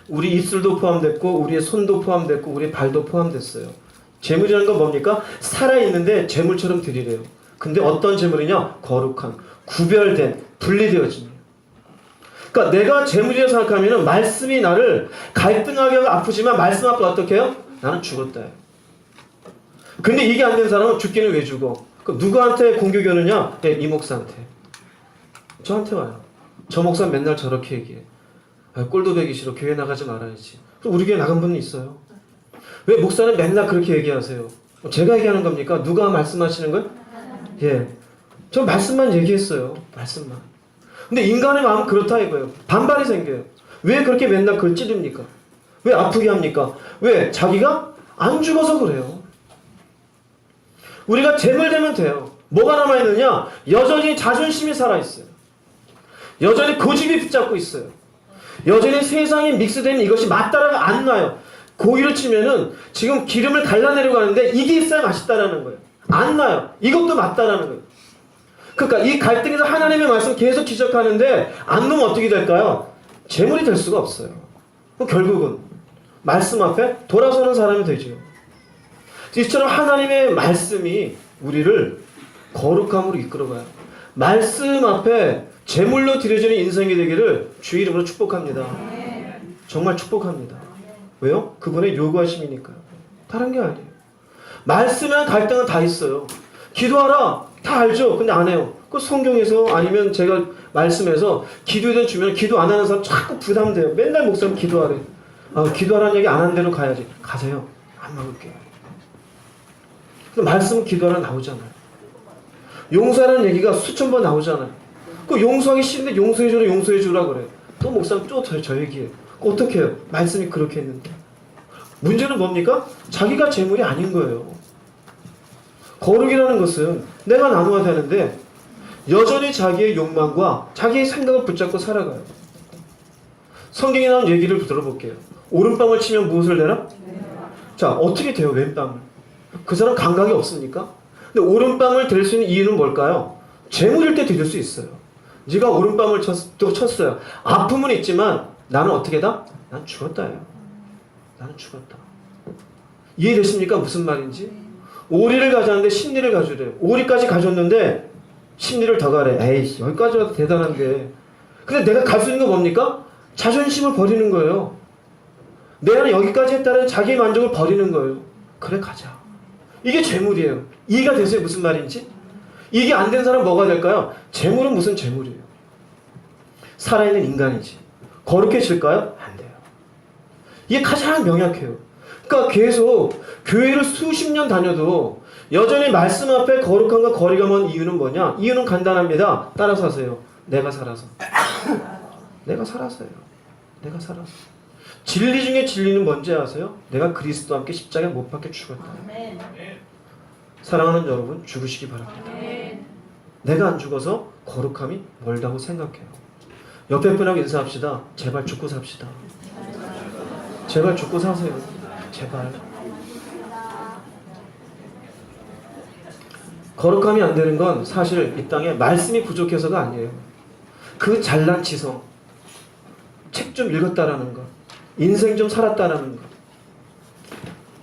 Speaker 3: 우리 입술도 포함됐고 우리의 손도 포함됐고 우리의 발도 포함됐어요. 제물이라는 건 뭡니까? 살아있는데 제물처럼 드리래요. 근데 어떤 제물이냐? 거룩한, 구별된, 분리되어진. 그러니까 내가 제물이라고 생각하면 말씀이 나를 갈등하게 하고 아프지만 말씀 앞에 어떻게 해요? 나는 죽었다. 근데 이게 안 된 사람은 죽기는 왜 죽어? 그럼 누구한테 공격이 오느냐? 네, 이 목사한테. 저한테 와요. 저 목사 맨날 저렇게 얘기해. 꼴도 배기 싫어. 교회 나가지 말아야지. 그럼 우리 교회 나간 분은 있어요. 왜 목사는 맨날 그렇게 얘기하세요? 제가 얘기하는 겁니까? 누가 말씀하시는 거예요? 예. 저 말씀만 얘기했어요. 말씀만. 근데 인간의 마음은 그렇다 이거예요. 반발이 생겨요. 왜 그렇게 맨날 그걸 찌릅니까? 왜 아프게 합니까? 왜? 자기가 안 죽어서 그래요. 우리가 재물되면 돼요. 뭐가 남아있느냐? 여전히 자존심이 살아있어요. 여전히 고집이 붙잡고 있어요. 여전히 세상에 믹스되는 이것이 맞다라고 안 나요. 고의로 치면은 지금 기름을 갈라내려고 하는데 이게 있어야 맛있다라는 거예요. 안 나요. 이것도 맞다라는 거예요. 그러니까 이 갈등에서 하나님의 말씀 계속 지적하는데 안 놓으면 어떻게 될까요? 재물이 될 수가 없어요. 결국은 말씀 앞에 돌아서는 사람이 되죠. 이처럼 하나님의 말씀이 우리를 거룩함으로 이끌어가요. 말씀 앞에 제물로 드려지는 인생이 되기를 주의 이름으로 축복합니다. 정말 축복합니다. 왜요? 그분의 요구하심이니까요. 다른 게 아니에요. 말씀이랑 갈등은 다 있어요. 기도하라. 다 알죠? 근데 안 해요. 그 성경에서 아니면 제가 말씀에서 기도에 대한 주면 기도 안 하는 사람 자꾸 부담돼요. 맨날 목사님 기도하래. 기도하라는 얘기 안 하는 대로 가야지. 가세요. 안 먹을게요. 근데 말씀은 기도하라 나오잖아요. 용서하라는 얘기가 수천 번 나오잖아요. 그 용서하기 싫은데 용서해주라 용서해주라 그래요. 또 목사님 또 저 얘기해요. 어떻게 해요? 말씀이 그렇게 했는데. 문제는 뭡니까? 자기가 재물이 아닌 거예요. 거룩이라는 것은 내가 나눠야 되는데 여전히 자기의 욕망과 자기의 생각을 붙잡고 살아가요. 성경에 나온 얘기를 들어볼게요. 오른밤을 치면 무엇을 내라? 자, 어떻게 돼요? 왼밤을? 그 사람 감각이 없습니까? 근데 오른밤을 댈 수 있는 이유는 뭘까요? 재물일 때 드릴 수 있어요. 네가 오른밤을 쳤어요. 아픔은 있지만 나는 어떻게다? 난 죽었다예요. 나는 죽었다. 이해되십니까? 무슨 말인지? 오리를 가져왔는데 심리를 가져래요. 오리까지 가졌는데 심리를 더 가래. 에이씨, 여기까지 와도 대단한데. 근데 내가 갈 수 있는 건 뭡니까? 자존심을 버리는 거예요. 내가 여기까지 했다는 자기 만족을 버리는 거예요. 그래, 가자. 이게 재물이에요. 이해가 되세요? 무슨 말인지? 이게 안 된 사람 뭐가 될까요? 재물은 무슨 재물이에요? 살아있는 인간이지. 거룩해질까요? 안 돼요. 이게 가장 명확해요. 그러니까 계속 교회를 수십 년 다녀도 여전히 말씀 앞에 거룩함과 거리가 먼 이유는 뭐냐? 이유는 간단합니다. 따라서 하세요. 내가 살아서. 내가 살아서요. 내가 살아서. 진리 중에 진리는 뭔지 아세요? 내가 그리스도와 함께 십자가에 못 박혀 죽었다. 사랑하는 여러분, 죽으시기 바랍니다. 내가 안 죽어서 거룩함이 멀다고 생각해요. 옆에 분하고 인사합시다. 제발 죽고 삽시다. 제발 죽고 사세요. 제발. 거룩함이 안 되는 건 사실 이 땅에 말씀이 부족해서가 아니에요. 그 잘난 지성, 책 좀 읽었다라는 것, 인생 좀 살았다라는 것,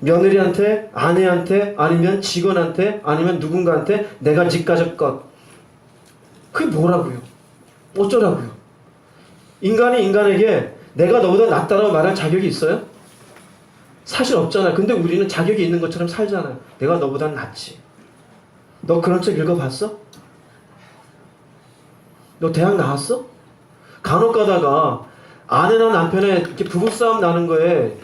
Speaker 3: 며느리한테, 아내한테, 아니면 직원한테, 아니면 누군가한테 내가 네 가족 것. 그게 뭐라고요? 어쩌라고요? 인간이 인간에게 내가 너보다 낫다라고 말할 자격이 있어요? 사실 없잖아요. 근데 우리는 자격이 있는 것처럼 살잖아요. 내가 너보다 낫지. 너 그런 책 읽어봤어? 너 대학 나왔어? 간혹 가다가 아내나 남편의 이렇게 부부싸움 나는 거에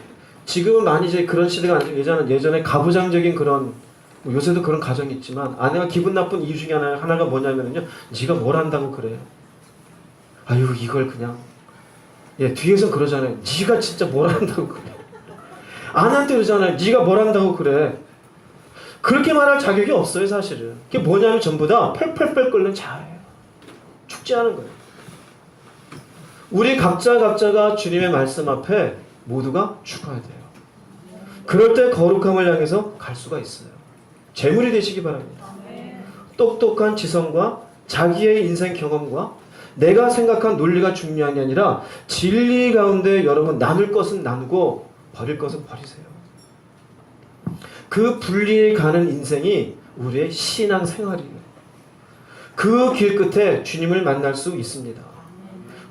Speaker 3: 지금은 많이 이제 그런 시대가 아니죠. 예전에 가부장적인 그런 뭐 요새도 그런 가정이 있지만 아내가 기분 나쁜 이유 중에 하나가 뭐냐면요. 네가 뭘 한다고 그래. 아유 이걸 그냥 뒤에서 그러잖아요. 네가 진짜 뭘 한다고 그래. 아내한테 그러잖아요. 네가 뭘 한다고 그래. 그렇게 말할 자격이 없어요 사실은. 그게 뭐냐면 전부 다 펄펄펄 끓는 자아예요. 죽지 않은 거예요. 우리 각자가 주님의 말씀 앞에 모두가 죽어야 돼요. 그럴 때 거룩함을 향해서 갈 수가 있어요. 재물이 되시기 바랍니다. 똑똑한 지성과 자기의 인생 경험과 내가 생각한 논리가 중요한 게 아니라 진리 가운데 여러분 나눌 것은 나누고 버릴 것은 버리세요. 그 분리에 가는 인생이 우리의 신앙 생활이에요. 그 길 끝에 주님을 만날 수 있습니다.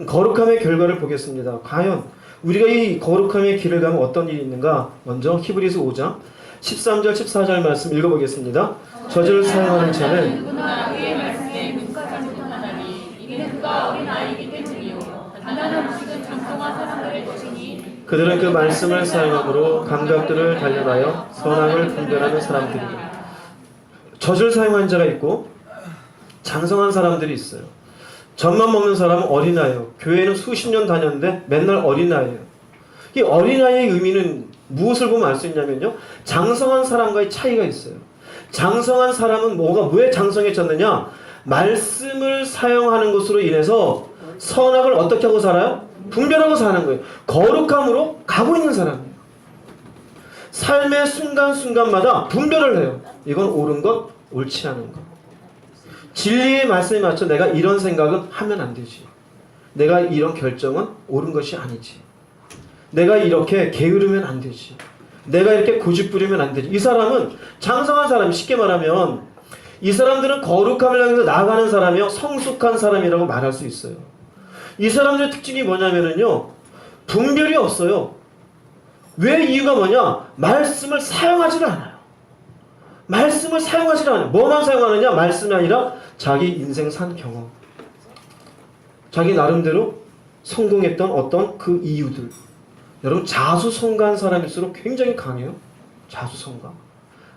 Speaker 3: 거룩함의 결과를 보겠습니다. 과연 우리가 이 거룩함의 길을 가면 어떤 일이 있는가? 먼저 히브리서 5장 13절 14절 말씀 읽어보겠습니다. 저절을 사용하는 자는
Speaker 4: 누구나 그의 말씀에 묵묵하지 못하나니 이는 그가 어린 아이이기 때문이요 단단한 음식은 장성한 사람들의 것이니
Speaker 3: 그들은 그 말씀을 사용함으로 감각들을 단련하여 선악을 분별하는 사람들이다. 젖을 사용한 자가 있고 장성한 사람들이 있어요. 젖만 먹는 사람은 어린아이예요. 교회에는 수십 년 다녔는데 맨날 어린아이예요. 이 어린아이의 의미는 무엇을 보면 알 수 있냐면요. 장성한 사람과의 차이가 있어요. 장성한 사람은 왜 장성해졌느냐? 말씀을 사용하는 것으로 인해서 선악을 어떻게 하고 살아요? 분별하고 사는 거예요. 거룩함으로 가고 있는 사람이에요. 삶의 순간순간마다 분별을 해요. 이건 옳은 것, 옳지 않은 것. 진리의 말씀에 맞춰 내가 이런 생각은 하면 안 되지. 내가 이런 결정은 옳은 것이 아니지. 내가 이렇게 게으르면 안 되지. 내가 이렇게 고집부리면 안 되지. 이 사람은 장성한 사람이 쉽게 말하면 이 사람들은 거룩함을 향해서 나아가는 사람이요. 성숙한 사람이라고 말할 수 있어요. 이 사람들의 특징이 뭐냐면요. 분별이 없어요. 왜 이유가 뭐냐? 말씀을 사용하지를 않아요. 말씀을 사용하지를 않아요. 뭐만 사용하느냐? 말씀이 아니라 자기 인생 산 경험. 자기 나름대로 성공했던 어떤 그 이유들. 여러분 자수성가한 사람일수록 굉장히 강해요. 자수성가.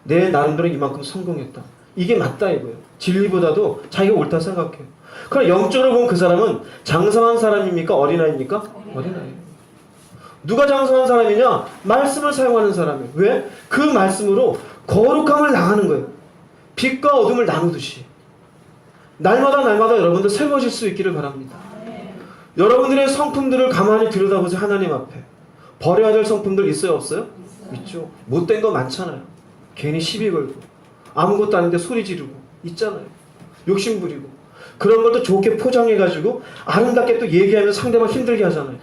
Speaker 3: 내 나름대로 이만큼 성공했다. 이게 맞다 이거예요. 진리보다도 자기가 옳다 생각해요. 그럼 영적으로 보면 그 사람은 장성한 사람입니까? 어린아이입니까? 어린아이예요. 누가 장성한 사람이냐? 말씀을 사용하는 사람이에요. 왜? 그 말씀으로 거룩함을 나가는 거예요. 빛과 어둠을 나누듯이. 날마다 여러분들 새로워질 수 있기를 바랍니다. 여러분들의 성품들을 가만히 들여다보세요. 하나님 앞에. 버려야 될 성품들 있어요? 없어요? 있죠. 못된 거 많잖아요. 괜히 시비 걸고 아무것도 아닌데 소리 지르고 있잖아요. 욕심 부리고 그런 것도 좋게 포장해가지고 아름답게 또 얘기하면서 상대방 힘들게 하잖아요.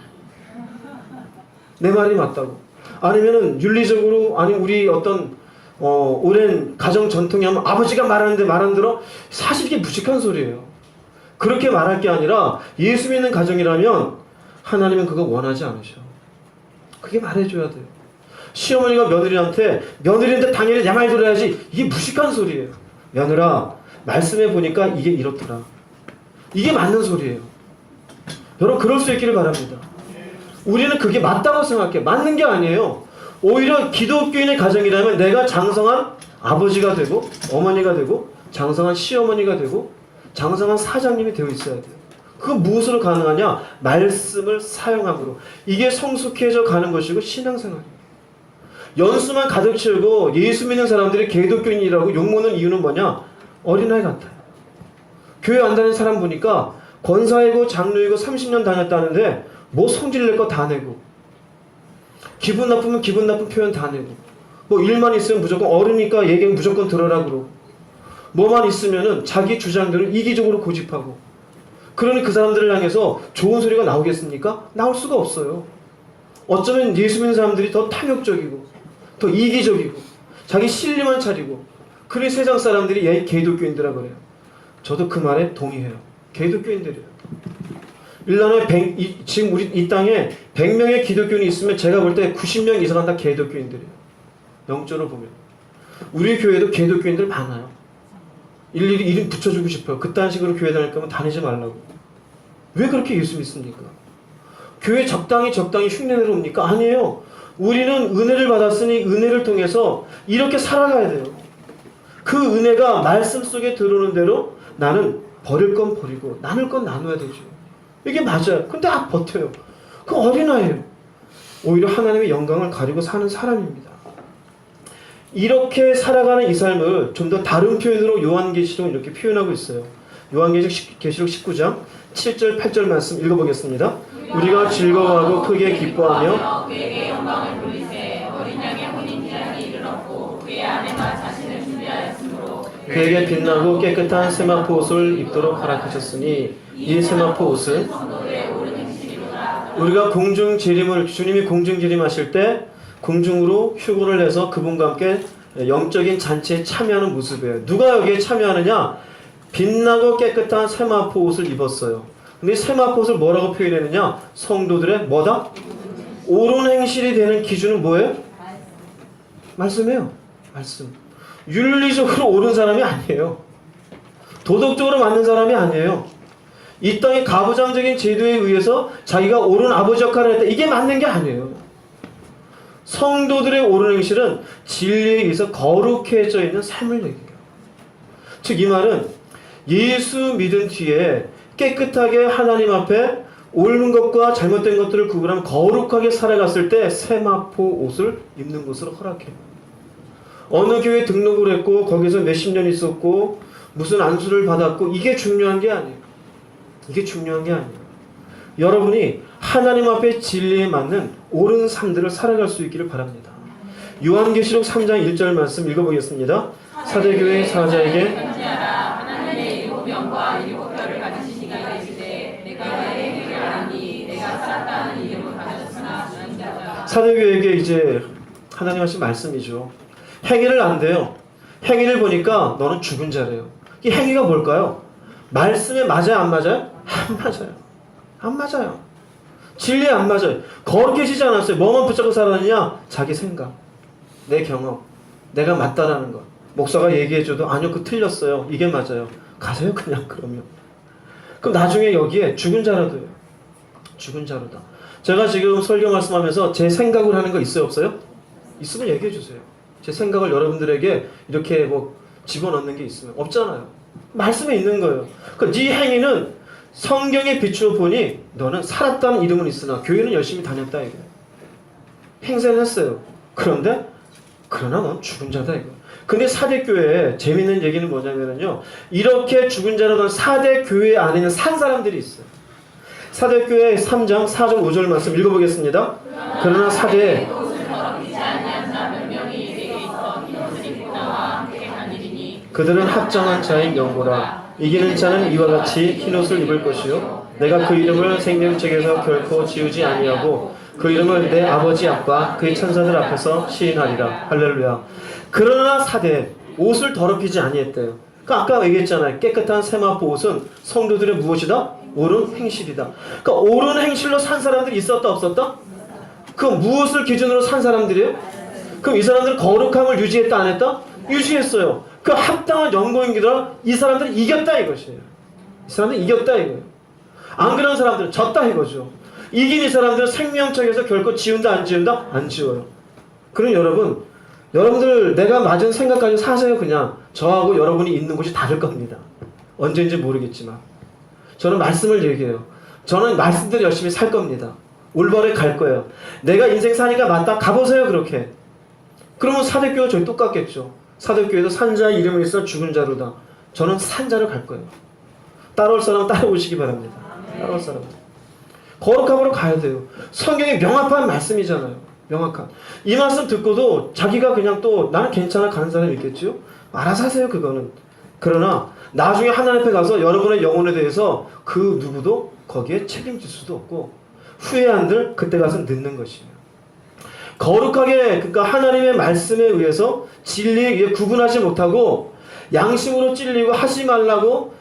Speaker 3: 내 말이 맞다고. 아니면은 윤리적으로 아니 우리 어떤 오랜 가정 전통이 하면 아버지가 말하는데 말 안 들어? 사실 이게 무식한 소리예요. 그렇게 말할 게 아니라 예수 믿는 가정이라면 하나님은 그거 원하지 않으셔. 그게 말해줘야 돼요. 시어머니가 며느리한테 당연히 내 말 들어야지. 이게 무식한 소리예요. 며느라 말씀해 보니까 이게 이렇더라. 이게 맞는 소리예요. 여러분 그럴 수 있기를 바랍니다. 우리는 그게 맞다고 생각해요. 맞는 게 아니에요. 오히려 기독교인의 가정이라면 내가 장성한 아버지가 되고 어머니가 되고 장성한 시어머니가 되고 장성한 사장님이 되어 있어야 돼요. 그건 무엇으로 가능하냐? 말씀을 사용함으로. 이게 성숙해져 가는 것이고 신앙생활이에요. 연수만 가득 채우고 예수 믿는 사람들이 기독교인이라고 욕먹는 이유는 뭐냐? 어린아이 같아요. 교회 안 다니는 사람 보니까 권사이고 장로이고 30년 다녔다는데 뭐 성질 낼 거 다 내고 기분 나쁘면 기분 나쁜 표현 다 내고 뭐 일만 있으면 무조건 어르니까 얘기는 무조건 들어라 그러고 뭐만 있으면은 자기 주장들을 이기적으로 고집하고 그러니 그 사람들을 향해서 좋은 소리가 나오겠습니까? 나올 수가 없어요. 어쩌면 예수 믿는 사람들이 더 탐욕적이고 더 이기적이고 자기 실리만 차리고 그래 세상 사람들이 얘 개독교인들이라 그래요. 저도 그 말에 동의해요. 개독교인들이에요. 1년에 지금 우리 이 땅에 100명의 기독교인이 있으면 제가 볼 때 90명 이상은 다 개독교인들이에요. 영적으로 보면. 우리 교회도 개독교인들 많아요. 일일이 이름 붙여주고 싶어요. 그딴 식으로 교회 다닐 거면 다니지 말라고. 왜 그렇게 예수 믿습니까? 교회 적당히 흉내내러 옵니까? 아니에요. 우리는 은혜를 받았으니 은혜를 통해서 이렇게 살아가야 돼요. 그 은혜가 말씀 속에 들어오는 대로 나는 버릴 건 버리고 나눌 건 나눠야 되죠. 이게 맞아요. 근데 버텨요. 그 어린아이예요. 오히려 하나님의 영광을 가리고 사는 사람입니다. 이렇게 살아가는 이 삶을 좀 더 다른 표현으로 요한계시록은 이렇게 표현하고 있어요. 요한계시록 19장 7절 8절 말씀 읽어보겠습니다. 우리가 즐거워하고 크게 기뻐하며
Speaker 4: 그에게 영광을 돌리세 어린 양의 혼인기한이 이르렀고 그의 아내가 자신을 준비하였으므로
Speaker 3: 그에게 빛나고 깨끗한 세마포 옷을 입도록 허락하셨으니 이 세마포 옷은 우리가 공중재림을 주님이 공중재림하실 때 공중으로 휴거를 해서 그분과 함께 영적인 잔치에 참여하는 모습이에요. 누가 여기에 참여하느냐? 빛나고 깨끗한 세마포 옷을 입었어요. 근데 세마포 옷을 뭐라고 표현했느냐? 성도들의 뭐다? 옳은 행실이 되는 기준은 뭐예요? 말씀이에요. 말씀. 윤리적으로 옳은 사람이 아니에요. 도덕적으로 맞는 사람이 아니에요. 이 땅의 가부장적인 제도에 의해서 자기가 옳은 아버지 역할을 했다. 이게 맞는 게 아니에요. 성도들의 옳은 행실은 진리에 의해서 거룩해져 있는 삶을 얘기해요. 즉 이 말은 예수 믿은 뒤에 깨끗하게 하나님 앞에 옳은 것과 잘못된 것들을 구분하면 거룩하게 살아갔을 때 세마포 옷을 입는 것으로 허락해요. 어느 교회에 등록을 했고 거기서 몇십 년 있었고 무슨 안수를 받았고 이게 중요한 게 아니에요. 이게 중요한 게 아니에요. 여러분이 하나님 앞에 진리에 맞는 옳은 삶들을 살아갈 수 있기를 바랍니다. 요한계시록 3장 1절 말씀 읽어보겠습니다. 사대교회 사자에게
Speaker 4: 하나님의 일곱 영과 일곱 별을 가지신 이가 이르되 내가 내 행위를 아니 내가 살았다는 이름을 가졌으나 죽은 자라.
Speaker 3: 사대교회에게 이제 하나님 하신 말씀이죠. 행위를 안 돼요. 행위를 보니까 너는 죽은 자래요. 이 행위가 뭘까요? 말씀에 맞아요? 안 맞아요? 안 맞아요. 안 맞아요. 진리에 안 맞아요. 거룩해지지 않았어요. 뭐만 붙잡고 살았느냐? 자기 생각, 내 경험, 내가 맞다라는 것. 목사가 얘기해줘도 아니요, 그 틀렸어요. 이게 맞아요. 가세요 그냥 그러면. 그럼 나중에 여기에 죽은 자라도 해요. 죽은 자로다. 제가 지금 설교 말씀하면서 제 생각을 하는 거 있어요 없어요? 있으면 얘기해 주세요. 제 생각을 여러분들에게 이렇게 뭐 집어넣는 게 있으면 없잖아요. 말씀에 있는 거예요. 그러니까 네 행위는 성경에 비추어 보니 너는 살았다는 이름은 있으나 교회는 열심히 다녔다 이거예요. 행세는 했어요. 그러나 넌 죽은 자다 이거. 근데 사대교회에 재밌는 얘기는 뭐냐면요. 이렇게 죽은 자라던 사대교회 안에는 산 사람들이 있어요. 사대교회 3장 4절 5절 말씀 읽어보겠습니다. 그러나 사대에 그들은 합정한 자인 영고라. 이기는 자는 이와 같이 흰옷을 입을 것이요 내가 그 이름을 생명책에서 결코 지우지 아니하고 그 이름을 내 아버지 앞과 그의 천사들 앞에서 시인하리라. 할렐루야. 그러나 사대 옷을 더럽히지 아니했대요. 그러니까 아까 얘기했잖아요. 깨끗한 세마포 옷은 성도들의 무엇이다? 옳은 행실이다. 그러니까 옳은 행실로 산 사람들이 있었다 없었다? 그 무엇을 기준으로 산 사람들이에요? 그럼 이 사람들은 거룩함을 유지했다 안 했다? 유지했어요. 그 합당한 영광이라 이 사람들은 이겼다 이것이에요. 이 사람들은 이겼다 이거예요. 안 그런 사람들은 졌다 이거죠. 이긴 이 사람들은 생명책에서 결코 지운다 안 지운다? 안 지워요. 그럼 여러분들 내가 맞은 생각까지 사세요. 그냥 저하고 여러분이 있는 곳이 다를 겁니다. 언제인지 모르겠지만 저는 말씀을 얘기해요. 저는 말씀대로 열심히 살 겁니다. 올바르게 갈 거예요. 내가 인생 사니까 맞다 가보세요. 그렇게. 그러면 사대교회가 저희 똑같겠죠. 사대교회도 산자의 이름을 있어 죽은 자로다. 저는 산자로 갈 거예요. 따라올 사람 따라오시기 바랍니다. 따라올 사람. 거룩함으로 가야 돼요. 성경에 명확한 말씀이잖아요. 명확한. 이 말씀 듣고도 자기가 그냥 또 나는 괜찮아 가는 사람이 있겠죠. 알아서 하세요 그거는. 그러나 나중에 하나님 앞에 가서 여러분의 영혼에 대해서 그 누구도 거기에 책임질 수도 없고 후회한들 그때 가서 늦는 것이에요. 거룩하게 그러니까 하나님의 말씀에 의해서 진리에 의해 구분하지 못하고 양심으로 찔리고 하지 말라고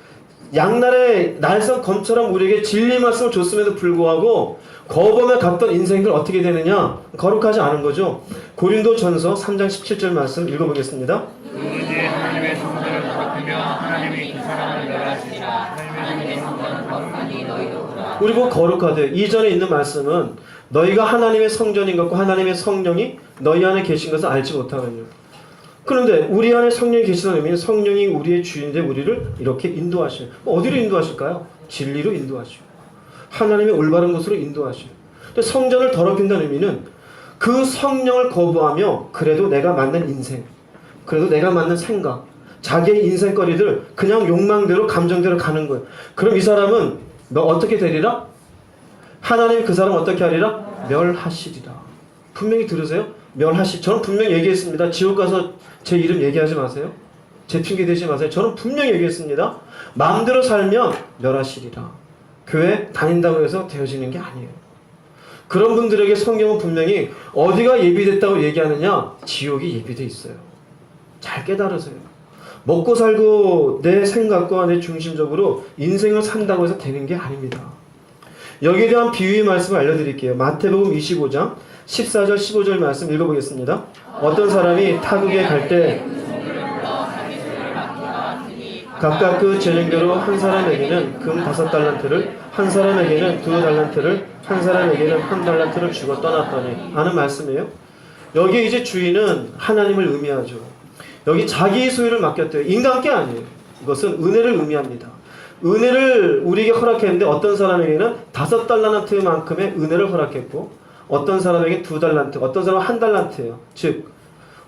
Speaker 3: 양날의 날선 검처럼 우리에게 진리 말씀을 줬음에도 불구하고 거범에 갔던 인생들 어떻게 되느냐? 거룩하지 않은 거죠. 고린도전서 3장 17절 말씀 읽어보겠습니다.
Speaker 5: 누구든지 하나님의 성전을 더럽히며 하나님이 그 사람을 멸하시리라. 하나님의 성전은 거룩하니 너희도 그러라.
Speaker 3: 그리고 거룩하되 이전에 있는 말씀은 너희가 하나님의 성전인 것과 하나님의 성령이 너희 안에 계신 것을 알지 못하느냐. 그런데 우리 안에 성령이 계시다는 의미는 성령이 우리의 주인인데 우리를 이렇게 인도하셔요. 어디로 인도하실까요? 진리로 인도하시고 하나님의 올바른 곳으로 인도하시고. 근데 성전을 더럽힌다는 의미는 그 성령을 거부하며 그래도 내가 맞는 인생, 그래도 내가 맞는 생각, 자기의 인생거리들 그냥 욕망대로 감정대로 가는 거예요. 그럼 이 사람은 너 어떻게 되리라? 하나님 그 사람 어떻게 하리라? 멸하시리라. 분명히 들으세요? 멸하시. 저는 분명히 얘기했습니다. 지옥 가서 제 이름 얘기하지 마세요. 제 핑계 대지 마세요. 저는 분명히 얘기했습니다. 마음대로 살면 멸하시리라. 교회 다닌다고 해서 되어지는 게 아니에요. 그런 분들에게 성경은 분명히 어디가 예비됐다고 얘기하느냐? 지옥이 예비돼 있어요. 잘 깨달으세요. 먹고 살고 내 생각과 내 중심적으로 인생을 산다고 해서 되는 게 아닙니다. 여기에 대한 비유의 말씀을 알려드릴게요. 마태복음 25장 14절 15절 말씀 읽어보겠습니다. 어떤 사람이 타국에 갈 때 각각 그 재능대로 한 사람에게는 금 5달란트를, 한 사람에게는 2달란트를, 한 사람에게는 1달란트를 주고 떠났더니 하는 말씀이에요. 여기 이제 주인은 하나님을 의미하죠. 여기 자기 소유를 맡겼대요. 인간께 아니에요. 이것은 은혜를 의미합니다. 은혜를 우리에게 허락했는데 어떤 사람에게는 5달란트만큼의 은혜를 허락했고 어떤 사람에게 2달란트, 어떤 사람은 1달란트예요. 즉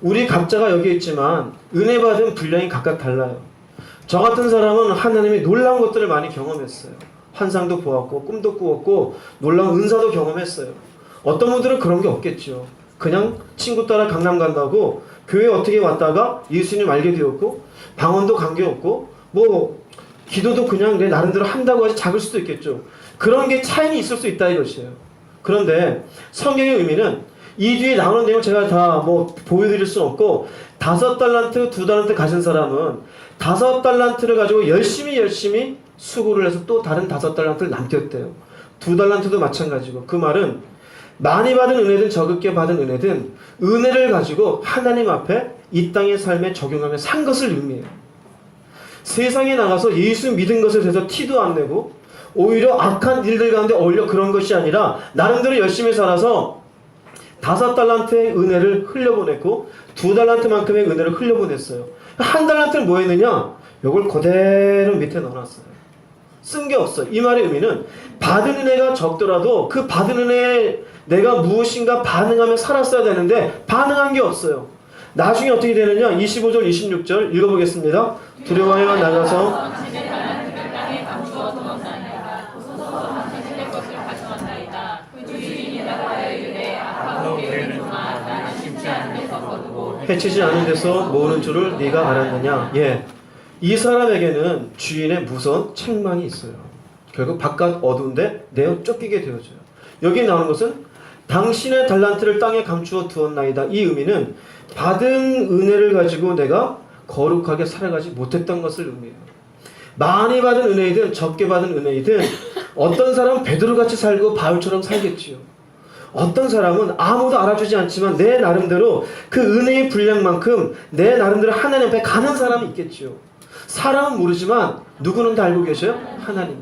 Speaker 3: 우리 각자가 여기 있지만 은혜 받은 분량이 각각 달라요. 저 같은 사람은 하나님이 놀라운 것들을 많이 경험했어요. 환상도 보았고 꿈도 꾸었고 놀라운 은사도 경험했어요. 어떤 분들은 그런 게 없겠죠. 그냥 친구 따라 강남 간다고 교회에 어떻게 왔다가 예수님 알게 되었고 방언도 관계없고 뭐 기도도 그냥 내 나름대로 한다고 하지 작을 수도 있겠죠. 그런 게 차이는 있을 수 있다 이것이에요. 그런데 성경의 의미는 이 뒤에 나오는 내용 제가 다 뭐 보여드릴 수 없고 5달란트, 2달란트 가진 사람은 5달란트를 가지고 열심히 수고를 해서 또 다른 5달란트를 남겼대요. 2달란트도 마찬가지고 그 말은 많이 받은 은혜든 적게 받은 은혜든 은혜를 가지고 하나님 앞에 이 땅의 삶에 적용하며 산 것을 의미해요. 세상에 나가서 예수 믿은 것에 대해서 티도 안 내고 오히려 악한 일들 가운데 어울려 그런 것이 아니라 나름대로 열심히 살아서 5달란트의 은혜를 흘려보냈고 2달란트만큼의 은혜를 흘려보냈어요. 1달란트는 뭐 했느냐? 이걸 그대로 밑에 넣어놨어요. 쓴 게 없어요. 이 말의 의미는 받은 은혜가 적더라도 그 받은 은혜에 내가 무엇인가 반응하며 살았어야 되는데 반응한 게 없어요. 나중에 어떻게 되느냐? 25절 26절 읽어보겠습니다. 두려워하여 나가서 해치지 않은 데서 모으는 줄을 네가 알았느냐? 예, 이 사람에게는 주인의 무서운 책망이 있어요. 결국 바깥 어두운데 내어 쫓기게 되어져요. 여기 나오는 것은 당신의 달란트를 땅에 감추어 두었나이다. 이 의미는 받은 은혜를 가지고 내가 거룩하게 살아가지 못했던 것을 의미해요. 많이 받은 은혜이든 적게 받은 은혜이든 어떤 사람은 베드로같이 살고 바울처럼 살겠지요. 어떤 사람은 아무도 알아주지 않지만 내 나름대로 그 은혜의 분량만큼 내 나름대로 하나님 앞에 가는 사람이 있겠지요. 사람은 모르지만 누구는 다 알고 계셔요? 하나님.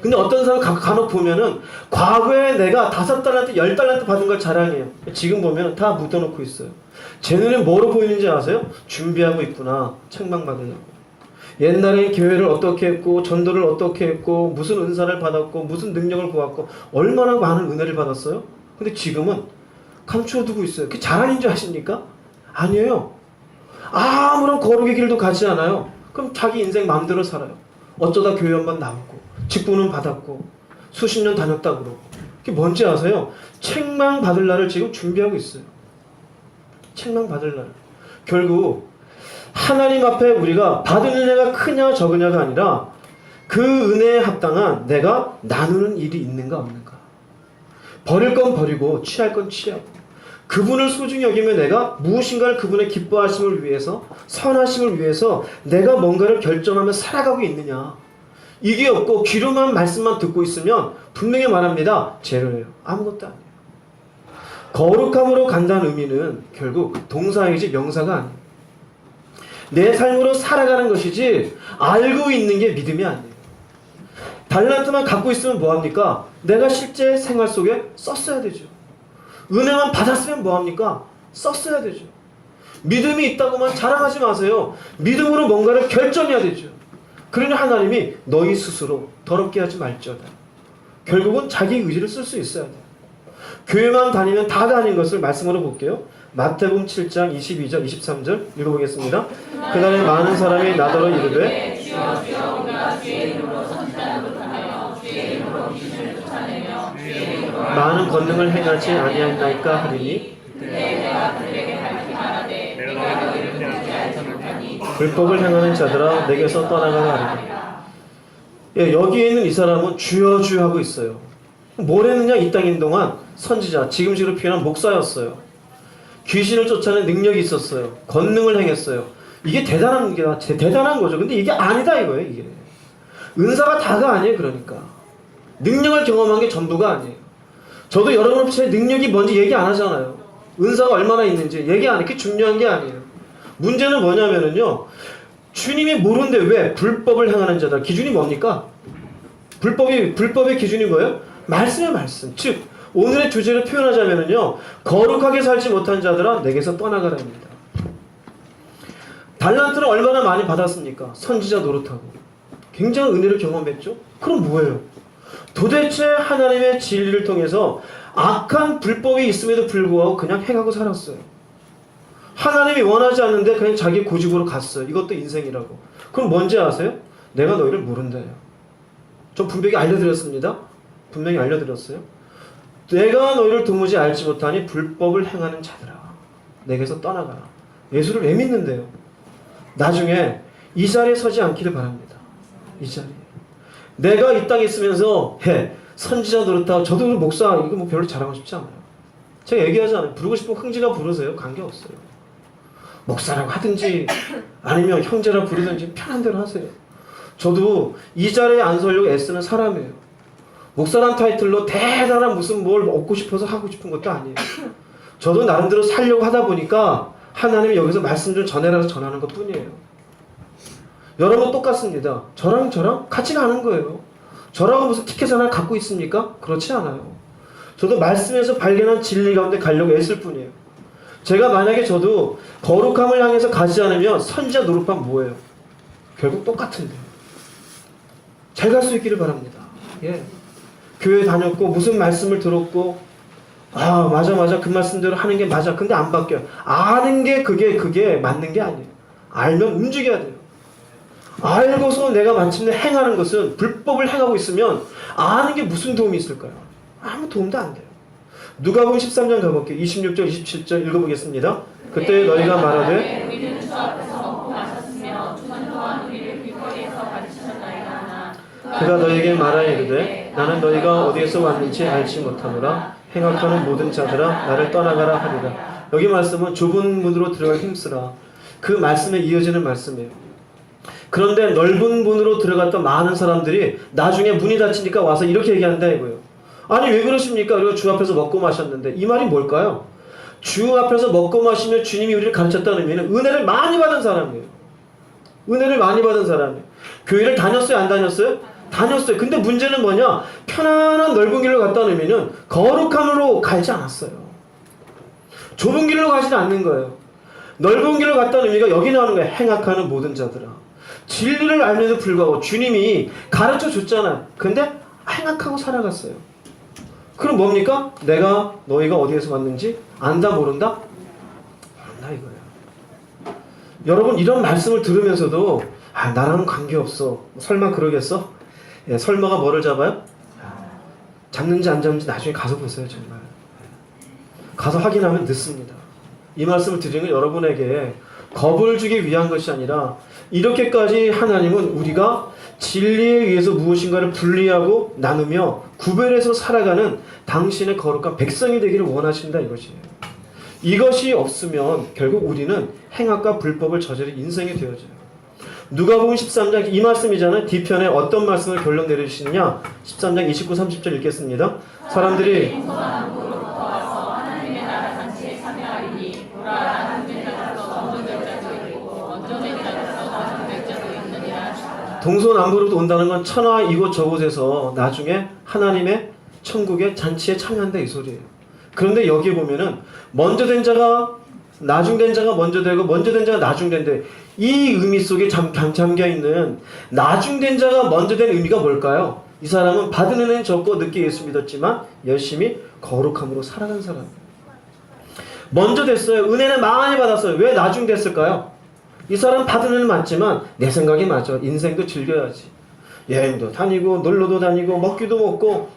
Speaker 3: 근데 어떤 사람 간혹 보면은 과거에 내가 5달란트, 10달란트 받은 걸 자랑해요. 지금 보면 다 묻어놓고 있어요. 제 눈에 뭐로 보이는지 아세요? 준비하고 있구나. 책망받으려고. 옛날에 교회를 어떻게 했고 전도를 어떻게 했고 무슨 은사를 받았고 무슨 능력을 보았고 얼마나 많은 은혜를 받았어요? 근데 지금은 감추어두고 있어요. 그게 자랑인 줄 아십니까? 아니에요. 아무런 거룩의 길도 가지 않아요. 그럼 자기 인생 마음대로 살아요. 어쩌다 교회 한번 나오고 직분은 받았고 수십 년 다녔다 그러고. 그게 뭔지 아세요? 책망 받을 날을 지금 준비하고 있어요. 책망 받을 날. 결국 하나님 앞에 우리가 받은 은혜가 크냐 적으냐가 아니라 그 은혜에 합당한 내가 나누는 일이 있는가 없는가. 버릴 건 버리고 취할 건 취하고 그분을 소중히 여기며 내가 무엇인가를 그분의 기뻐하심을 위해서, 선하심을 위해서 내가 뭔가를 결정하며 살아가고 있느냐. 이게 없고 귀로만 말씀만 듣고 있으면 분명히 말합니다. 제로예요. 아무것도 아니에요. 거룩함으로 간다는 의미는 결국 동사이지 명사가 아니에요. 내 삶으로 살아가는 것이지 알고 있는 게 믿음이 아니에요. 달란트만 갖고 있으면 뭐합니까? 내가 실제 생활 속에 썼어야 되죠. 은혜만 받았으면 뭐합니까? 썼어야 되죠. 믿음이 있다고만 자랑하지 마세요. 믿음으로 뭔가를 결정해야 되죠. 그러니 하나님이 너희 스스로 더럽게 하지 말지어다. 결국은 자기 의지를 쓸 수 있어야 돼요. 교회만 다니면 다가 아닌 것을 말씀으로 볼게요. 마태복음 7장 22절 23절 읽어보겠습니다. 그날에 많은 사람이 나더러 이르되
Speaker 4: 주여 주여 우리가 주의 이름으로 선지자 노릇하며 주의 이름으로 귀신을 쫓아내며 주의 이름으로
Speaker 3: 많은 권능을 행하지 아니하나이까 하리니
Speaker 4: 그때 내가 그들에게 밝히 말하되 내가 너희를 믿지 알지 못하니
Speaker 3: 불법을 행하는 자들아 내게서 떠나가라 하리라. 예, 여기에 있는 이 사람은 주여 주여 하고 있어요. 뭘 했느냐? 이 땅에 있는 동안 선지자, 지금식으로 표현한 목사였어요. 귀신을 쫓아내는 능력이 있었어요. 권능을 행했어요. 이게 대단한 거죠. 근데 이게 아니다 이거예요. 이게 은사가 다가 아니에요. 그러니까 능력을 경험한 게 전부가 아니에요. 저도 여러분 제 능력이 뭔지 얘기 안 하잖아요. 은사가 얼마나 있는지 얘기 안 해요. 그게 중요한 게 아니에요. 문제는 뭐냐면은요, 주님이 모르는데 왜 불법을 행하는 자다. 기준이 뭡니까? 불법의 기준이 뭐예요? 말씀의 말씀. 즉 오늘의 주제를 표현하자면은요, 거룩하게 살지 못한 자들아 내게서 떠나가라입니다. 달란트를 얼마나 많이 받았습니까? 선지자 노릇하고 굉장한 은혜를 경험했죠. 그럼 뭐예요? 도대체 하나님의 진리를 통해서 악한 불법이 있음에도 불구하고 그냥 행하고 살았어요. 하나님이 원하지 않는데 그냥 자기 고집으로 갔어요. 이것도 인생이라고. 그럼 뭔지 아세요? 내가 너희를 모른다요. 전 분명히 알려드렸습니다. 분명히 알려드렸어요. 내가 너희를 도무지 알지 못하니 불법을 행하는 자들아 내게서 떠나가라. 예수를 왜 믿는데요? 나중에 이 자리에 서지 않기를 바랍니다. 이 자리에. 내가 이 땅에 있으면서 선지자 노릇하고 저도 목사 이거 뭐 별로 자랑하고 싶지 않아요. 제가 얘기하지 않아요. 부르고 싶으면 흥지가 부르세요. 관계없어요. 목사라고 하든지 아니면 형제라 부르든지 편한 대로 하세요. 저도 이 자리에 안 서려고 애쓰는 사람이에요. 목사란 타이틀로 대단한 무슨 뭘 얻고 싶어서 하고 싶은 것도 아니에요. 저도 나름대로 살려고 하다 보니까 하나님이 여기서 말씀 좀 전해라서 전하는 것 뿐이에요. 여러분 똑같습니다. 저랑 같이 가는 거예요. 저라고 무슨 티켓 하나 갖고 있습니까? 그렇지 않아요. 저도 말씀에서 발견한 진리 가운데 가려고 애쓸 뿐이에요. 제가 만약에 저도 거룩함을 향해서 가지 않으면 선지자 노릇하면 뭐예요? 결국 똑같은데. 잘 갈 수 있기를 바랍니다. 예. 교회 다녔고 무슨 말씀을 들었고 맞아 그 말씀대로 하는 게 맞아. 근데 안 바뀌어요. 아는 게 그게 맞는 게 아니에요. 알면 움직여야 돼요. 알고서 내가 마침내 행하는 것은 불법을 행하고 있으면 아는 게 무슨 도움이 있을까요? 아무 도움도 안 돼요. 누가복음 13장 가볼게요. 26절 27절 읽어보겠습니다. 그때 너희가 말하되
Speaker 4: 우리는 주 앞에서 먹고 마셨으며 주는 동안 우리를 길거리에서 가르치셨나이다 하나
Speaker 3: 그가 너희에게 말하여 이르되 나는 너희가 어디에서 왔는지 알지 못하노라. 행악하는 모든 자들아 나를 떠나가라 하리라. 여기 말씀은 좁은 문으로 들어갈 힘쓰라. 그 말씀에 이어지는 말씀이에요. 그런데 넓은 문으로 들어갔던 많은 사람들이 나중에 문이 닫히니까 와서 이렇게 얘기한다 이거예요. 아니 왜 그러십니까? 우리가 주 앞에서 먹고 마셨는데. 이 말이 뭘까요? 주 앞에서 먹고 마시며 주님이 우리를 가르쳤다는 의미는 은혜를 많이 받은 사람이에요. 은혜를 많이 받은 사람이에요. 교회를 다녔어요? 안 다녔어요? 다녔어요. 근데 문제는 뭐냐? 편안한 넓은 길로 갔다는 의미는 거룩함으로 가지 않았어요. 좁은 길로 가지는 않는 거예요. 넓은 길로 갔다는 의미가 여기 나오는 거예요. 행악하는 모든 자들아. 진리를 알면서 불구하고 주님이 가르쳐 줬잖아요. 근데 행악하고 살아갔어요. 그럼 뭡니까? 내가 너희가 어디에서 왔는지 안다 모른다? 모른다 이거예요. 여러분 이런 말씀을 들으면서도 나랑은 관계없어. 설마 그러겠어? 예, 설마가 뭐를 잡아요? 잡는지 안 잡는지 나중에 가서 보세요. 정말 가서 확인하면 늦습니다. 이 말씀을 드리는 건 여러분에게 겁을 주기 위한 것이 아니라 이렇게까지 하나님은 우리가 진리에 의해서 무엇인가를 분리하고 나누며 구별해서 살아가는 당신의 거룩한 백성이 되기를 원하신다 이것이에요. 이것이 없으면 결국 우리는 행악과 불법을 저지를 인생이 되어져요. 누가복음 13장 이 말씀이잖아요. 뒤편에 어떤 말씀을 결론 내려주시느냐. 13장 29, 30절 읽겠습니다. 사람들이
Speaker 4: 하나님의 나라 잔치에 참여하리니 보라 나는 자로서 먼저 될 자도 있고 먼저 될 자로서 나중 될 자도 있느니라.
Speaker 3: 동서남북으로부터 온다는 건 천하 이곳 저곳에서 나중에 하나님의 천국의 잔치에 참여한다 이 소리예요. 그런데 여기에 보면은 먼저 된 자가 나중 된 자가 먼저 되고 먼저 된 자가 나중 된대. 이 의미 속에 잠겨 있는 나중 된 자가 먼저 된 의미가 뭘까요? 이 사람은 받은 은혜는 적고 늦게 예수 믿었지만 열심히 거룩함으로 살아간 사람. 먼저 됐어요. 은혜는 많이 받았어요. 왜 나중 됐을까요? 이 사람 받은 은혜는 맞지만 내 생각이 맞아. 인생도 즐겨야지. 여행도 다니고 놀러도 다니고 먹기도 먹고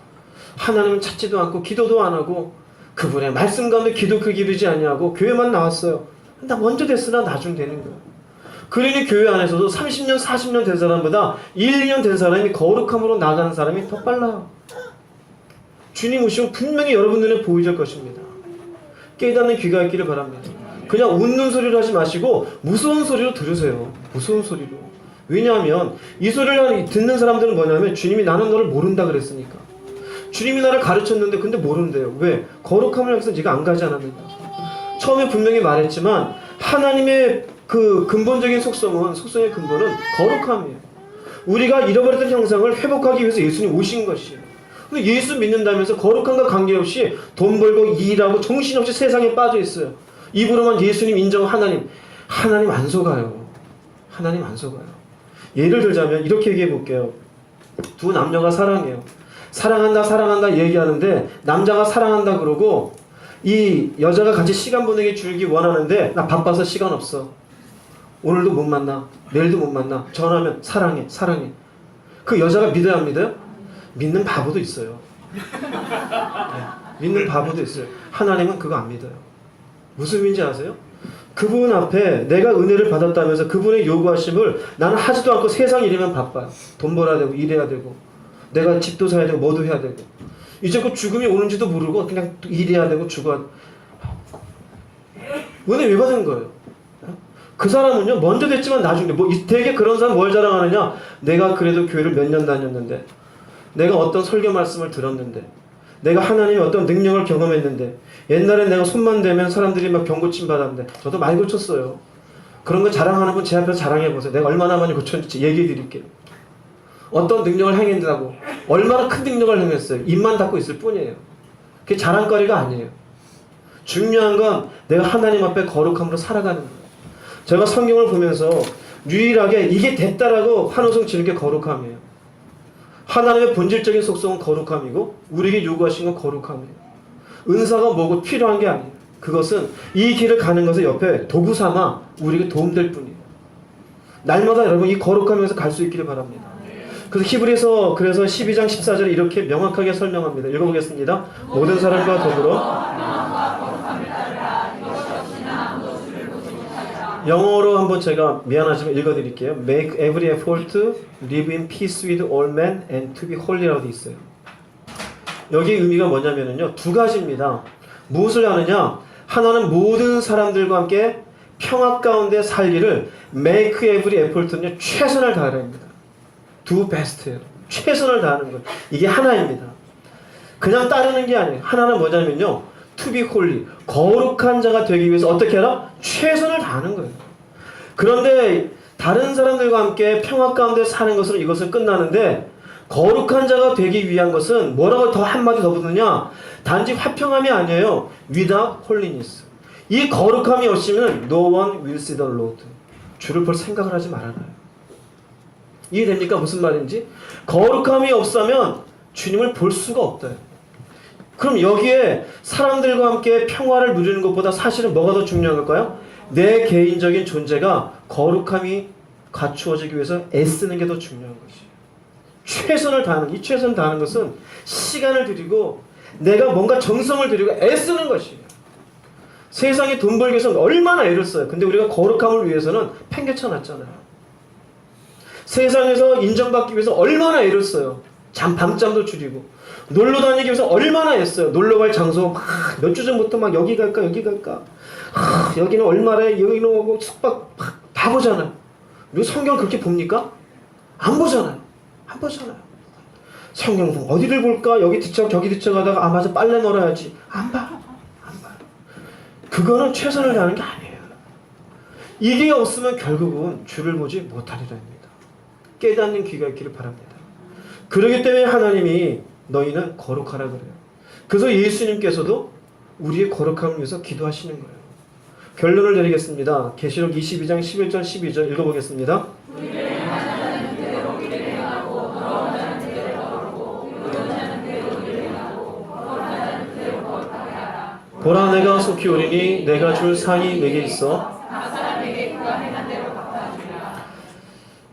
Speaker 3: 하나님을 찾지도 않고 기도도 안 하고 그분의 말씀 가운데 기도 그 기르지 아니하고 교회만 나왔어요. 나 먼저 됐으나 나중 되는 거야. 그러니 교회 안에서도 30년 40년 된 사람보다 1, 2년 된 사람이 거룩함으로 나가는 사람이 더 빨라요. 주님 오시면 분명히 여러분 눈에 보이실 것입니다. 깨닫는 귀가 있기를 바랍니다. 그냥 웃는 소리를 하지 마시고 무서운 소리로 들으세요. 무서운 소리로. 왜냐하면 이 소리를 듣는 사람들은 뭐냐면 주님이 나는 너를 모른다 그랬으니까. 주님이 나를 가르쳤는데 근데 모른대요. 왜? 거룩함을 향해서 네가 안 가지 않았는가. 처음에 분명히 말했지만 하나님의 그 근본적인 속성의 근본은 거룩함이에요. 우리가 잃어버렸던 형상을 회복하기 위해서 예수님 오신 것이에요. 근데 예수 믿는다면서 거룩함과 관계없이 돈 벌고 일하고 정신없이 세상에 빠져 있어요. 입으로만 예수님 인정 하나님 안 속아요. 하나님 안 속아요. 예를 들자면 이렇게 얘기해 볼게요. 두 남녀가 사랑해요. 사랑한다 얘기하는데 남자가 사랑한다 그러고 이 여자가 같이 시간 보내기 줄기 원하는데 나 바빠서 시간 없어. 오늘도 못 만나. 내일도 못 만나. 전화하면 사랑해. 그 여자가 믿어야 안 믿어요? 믿는 바보도 있어요. 네. 믿는 바보도 있어요. 하나님은 그거 안 믿어요. 무슨 의미인지 아세요? 그분 앞에 내가 은혜를 받았다면서 그분의 요구하심을 나는 하지도 않고 세상 일이면 바빠요. 돈 벌어야 되고 일해야 되고 내가 집도 사야 되고 뭐도 해야 되고 이제 그 죽음이 오는지도 모르고 그냥 일해야 되고 죽어야 되고 은혜 왜 받은 거예요? 그 사람은요 먼저 됐지만 나중에 되게 그런 사람 뭘 자랑하느냐. 내가 그래도 교회를 몇 년 다녔는데 내가 어떤 설교 말씀을 들었는데 내가 하나님의 어떤 능력을 경험했는데 옛날엔 내가 손만 대면 사람들이 막 병 고침 받았는데 저도 많이 고쳤어요. 그런 거 자랑하는 분 제 앞에서 자랑해보세요. 내가 얼마나 많이 고쳤는지 얘기해 드릴게요. 어떤 능력을 행했다고 얼마나 큰 능력을 행했어요. 입만 닫고 있을 뿐이에요. 그게 자랑거리가 아니에요. 중요한 건 내가 하나님 앞에 거룩함으로 살아가는 거예요. 제가 성경을 보면서 유일하게 이게 됐다라고 환호성 지는 게 거룩함이에요. 하나님의 본질적인 속성은 거룩함이고 우리에게 요구하신 건 거룩함이에요. 은사가 뭐고 필요한 게 아니에요. 그것은 이 길을 가는 것을 옆에 도구 삼아 우리에게 도움될 뿐이에요. 날마다 여러분 이 거룩함에서 갈 수 있기를 바랍니다. 그래서 히브리서 12장 14절에 이렇게 명확하게 설명합니다. 읽어보겠습니다. 모든 사람과 더불어 영어로 한번 제가 미안하지만 읽어드릴게요. Make every effort to live in peace with all men and to be holy라고 돼 있어요. 여기 의미가 뭐냐면요. 두 가지입니다. 무엇을 하느냐? 하나는 모든 사람들과 함께 평화 가운데 살기를 make every effort는요. 최선을 다하랍니다. do best예요. 최선을 다하는 것. 이게 하나입니다. 그냥 따르는 게 아니에요. 하나는 뭐냐면요. to be holy. 거룩한 자가 되기 위해서 어떻게 하라? 최선을 다하는 거예요. 그런데 다른 사람들과 함께 평화 가운데 사는 것으로 이것은 끝나는데 거룩한 자가 되기 위한 것은 뭐라고 더 한마디 더 붙느냐? 단지 화평함이 아니에요. without holiness. 이 거룩함이 없으면 no one will see the Lord. 주를 볼 생각을 하지 말아요. 이해됩니까? 무슨 말인지? 거룩함이 없으면 주님을 볼 수가 없다. 그럼 여기에 사람들과 함께 평화를 누리는 것보다 사실은 뭐가 더 중요한 걸까요? 내 개인적인 존재가 거룩함이 갖추어지기 위해서 애쓰는 게 더 중요한 것이에요. 최선을 다하는, 이 최선을 다하는 것은 시간을 들이고 내가 뭔가 정성을 들이고 애쓰는 것이에요. 세상에 돈 벌기 위해서 얼마나 애를 써요. 근데 우리가 거룩함을 위해서는 팽개쳐 놨잖아요. 세상에서 인정받기 위해서 얼마나 애를 써요. 밤잠도 줄이고 놀러 다니기 위해서 얼마나 했어요. 놀러 갈 장소 막 몇 주 전부터 막 여기 갈까 여기 갈까 여기는 얼마래 여기는 오고 숙박 다 보잖아요. 그리고 성경 그렇게 봅니까? 안 보잖아요. 안 보잖아요. 성경 어디를 볼까? 여기 뒤척 저기 뒤척 하다가 맞아 빨래 널어야지. 안 봐. 안 봐요. 그거는 최선을 다하는 게 아니에요. 이게 없으면 결국은 주를 보지 못하리라 합니다. 깨닫는 귀가 있기를 바랍니다. 그렇기 때문에 하나님이 너희는 거룩하라 그래요. 그래서 예수님께서도 우리의 거룩함을 위해서 기도하시는 거예요. 결론을 내리겠습니다. 계시록 22장 11절 12절 읽어보겠습니다. 보라 내가 속히 오리니 내가 줄 상이 내게 있어.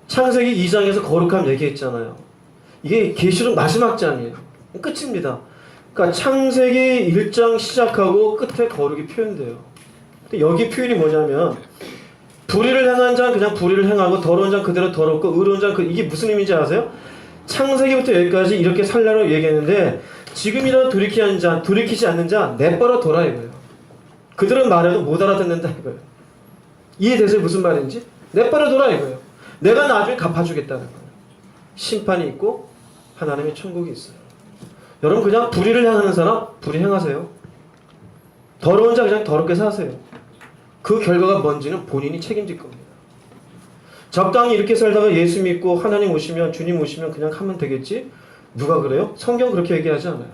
Speaker 3: 창세기 2장에서 거룩함 얘기했잖아요. 이게 계시록 마지막 장이에요. 끝입니다. 그러니까 창세기 1장 시작하고 끝에 거룩이 표현돼요. 근데 여기 표현이 뭐냐면 불의를 행한 자는 그냥 불의를 행하고 더러운 자는 그대로 더럽고 의로운 자는 이게 무슨 의미인지 아세요? 창세기부터 여기까지 이렇게 살라고 얘기했는데 지금이라도 돌이키지 않는 자 내버려 둬라 이거예요. 그들은 말해도 못 알아듣는다 이거예요. 이해되세요? 무슨 말인지? 내버려 둬라 이거예요. 내가 나중에 갚아주겠다는 거예요. 심판이 있고 하나님의 천국이 있어요. 여러분 그냥 불의를 행하는 사람 불의 행하세요. 더러운 자 그냥 더럽게 사세요. 그 결과가 뭔지는 본인이 책임질 겁니다. 적당히 이렇게 살다가 예수 믿고 하나님 오시면 주님 오시면 그냥 하면 되겠지? 누가 그래요? 성경 그렇게 얘기하지 않아요.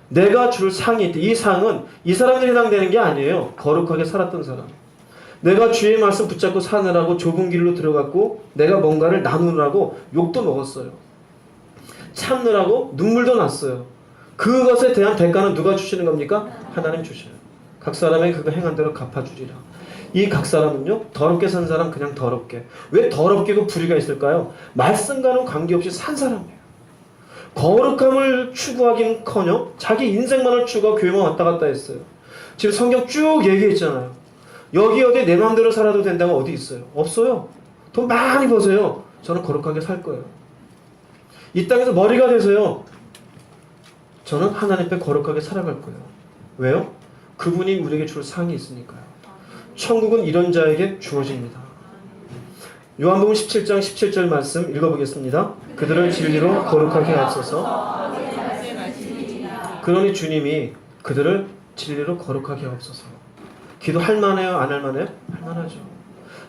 Speaker 3: 내가 줄 상이 있대. 이 상은 이 사람들이 해당되는 게 아니에요. 거룩하게 살았던 사람. 내가 주의 말씀 붙잡고 사느라고 좁은 길로 들어갔고 내가 뭔가를 나누느라고 욕도 먹었어요. 참느라고 눈물도 났어요. 그것에 대한 대가는 누가 주시는 겁니까? 하나님 주셔요. 각 사람에게 그거 행한 대로 갚아주리라. 이 각 사람은요 더럽게 산 사람 그냥 더럽게. 왜 더럽게도 불의가 있을까요? 말씀과는 관계없이 산 사람이에요. 거룩함을 추구하기는커녕 자기 인생만을 추구하고 교회만 왔다 갔다 했어요. 지금 성경 쭉 얘기했잖아요. 여기 어디 내 마음대로 살아도 된다고 어디 있어요? 없어요. 돈 많이 버세요. 저는 거룩하게 살 거예요. 이 땅에서 머리가 되세요. 저는 하나님 앞에 거룩하게 살아갈 거예요. 왜요? 그분이 우리에게 줄 상이 있으니까요. 천국은 이런 자에게 주어집니다. 요한복음 17장 17절 말씀 읽어보겠습니다. 그들을 진리로 거룩하게 하옵소서. 그러니 주님이 그들을 진리로 거룩하게 하옵소서. 기도할 만해요? 안 할 만해요? 할 만하죠.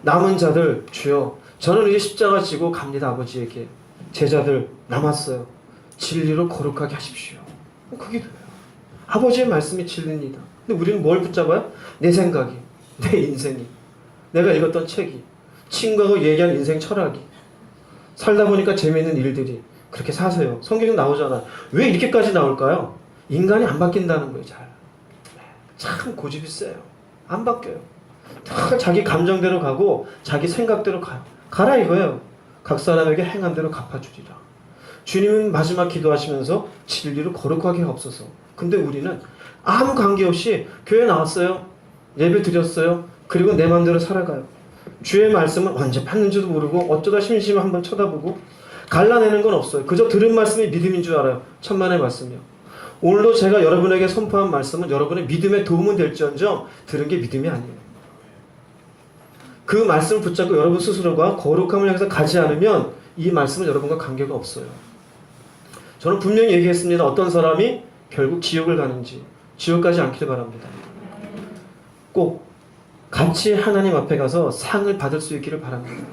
Speaker 3: 남은 자들 주여 저는 이제 십자가 지고 갑니다. 아버지에게. 제자들 남았어요. 진리로 거룩하게 하십시오. 그게 돼요. 아버지의 말씀이 진리입니다. 근데 우리는 뭘 붙잡아요? 내 생각이, 내 인생이, 내가 읽었던 책이, 친구하고 얘기한 인생 철학이, 살다 보니까 재미있는 일들이. 그렇게 사세요. 성경에 나오잖아. 왜 이렇게까지 나올까요? 인간이 안 바뀐다는 거예요. 참 고집이 세요. 안 바뀌어요. 다 자기 감정대로 가고 자기 생각대로 가요. 가라 이거예요. 각 사람에게 행한 대로 갚아주리라. 주님은 마지막 기도하시면서 진리로 거룩하게 하옵소서. 근데 우리는 아무 관계없이 교회 나왔어요. 예배 드렸어요. 그리고 내 마음대로 살아가요. 주의 말씀은 언제 받는지도 모르고 어쩌다 심심하면 한번 쳐다보고 갈라내는 건 없어요. 그저 들은 말씀이 믿음인 줄 알아요. 천만의 말씀이요. 오늘도 제가 여러분에게 선포한 말씀은 여러분의 믿음에 도움은 될지언정 들은 게 믿음이 아니에요. 그 말씀을 붙잡고 여러분 스스로가 거룩함을 향해서 가지 않으면 이 말씀은 여러분과 관계가 없어요. 저는 분명히 얘기했습니다. 어떤 사람이 결국 지옥을 가는지 지옥 가지 않기를 바랍니다. 꼭 같이 하나님 앞에 가서 상을 받을 수 있기를 바랍니다.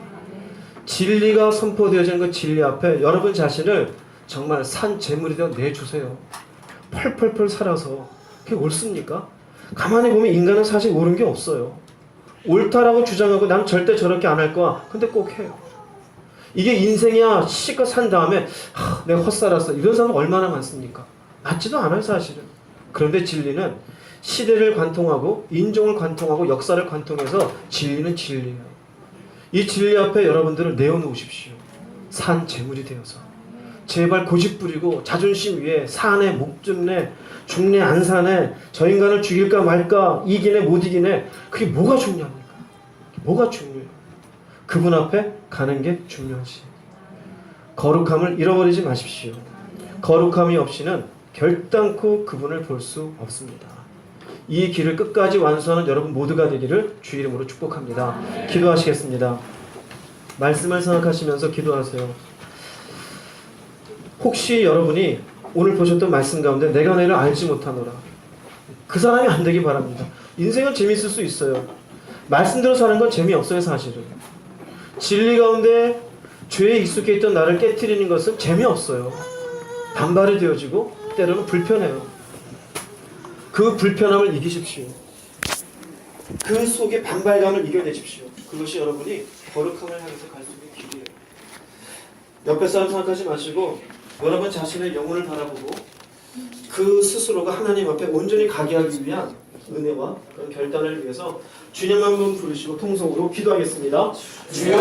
Speaker 3: 진리가 선포되어지는 그 진리 앞에 여러분 자신을 정말 산 제물이 되어 내주세요. 펄펄펄 살아서 그게 옳습니까? 가만히 보면 인간은 사실 옳은 게 없어요. 옳다라고 주장하고 난 절대 저렇게 안 할 거야. 근데 꼭 해요. 이게 인생이야. 시껏 산 다음에 내가 헛살았어. 이런 사람 얼마나 많습니까? 맞지도 않아요 사실은. 그런데 진리는 시대를 관통하고 인종을 관통하고 역사를 관통해서 진리는 진리예요. 이 진리 앞에 여러분들을 내어놓으십시오. 산 제물이 되어서. 제발 고집 부리고 자존심 위에 사네 목줄네 죽네 안 사네 저 인간을 죽일까 말까 이기네 못 이기네 그게 뭐가 중요합니까? 뭐가 중요해요? 그분 앞에 가는 게 중요하지. 거룩함을 잃어버리지 마십시오. 거룩함이 없이는 결단코 그분을 볼 수 없습니다. 이 길을 끝까지 완수하는 여러분 모두가 되기를 주 이름으로 축복합니다. 기도하시겠습니다. 말씀을 생각하시면서 기도하세요. 혹시 여러분이 오늘 보셨던 말씀 가운데 내가 너를 알지 못하노라, 그 사람이 안 되기 바랍니다. 인생은 재미있을 수 있어요. 말씀대로 사는 건 재미없어요. 사실은 진리 가운데 죄에 익숙해 있던 나를 깨트리는 것은 재미없어요. 반발이 되어지고 때로는 불편해요. 그 불편함을 이기십시오. 그 속에 반발감을 이겨내십시오. 그것이 여러분이 거룩함을 향해서 갈 수 있는 길이에요. 옆에 사람 생각하지 마시고 여러분 자신의 영혼을 바라보고 그 스스로가 하나님 앞에 온전히 가게 하기 위한 은혜와 그런 결단을 위해서 주님 한 분 부르시고 통성으로 기도하겠습니다. 주여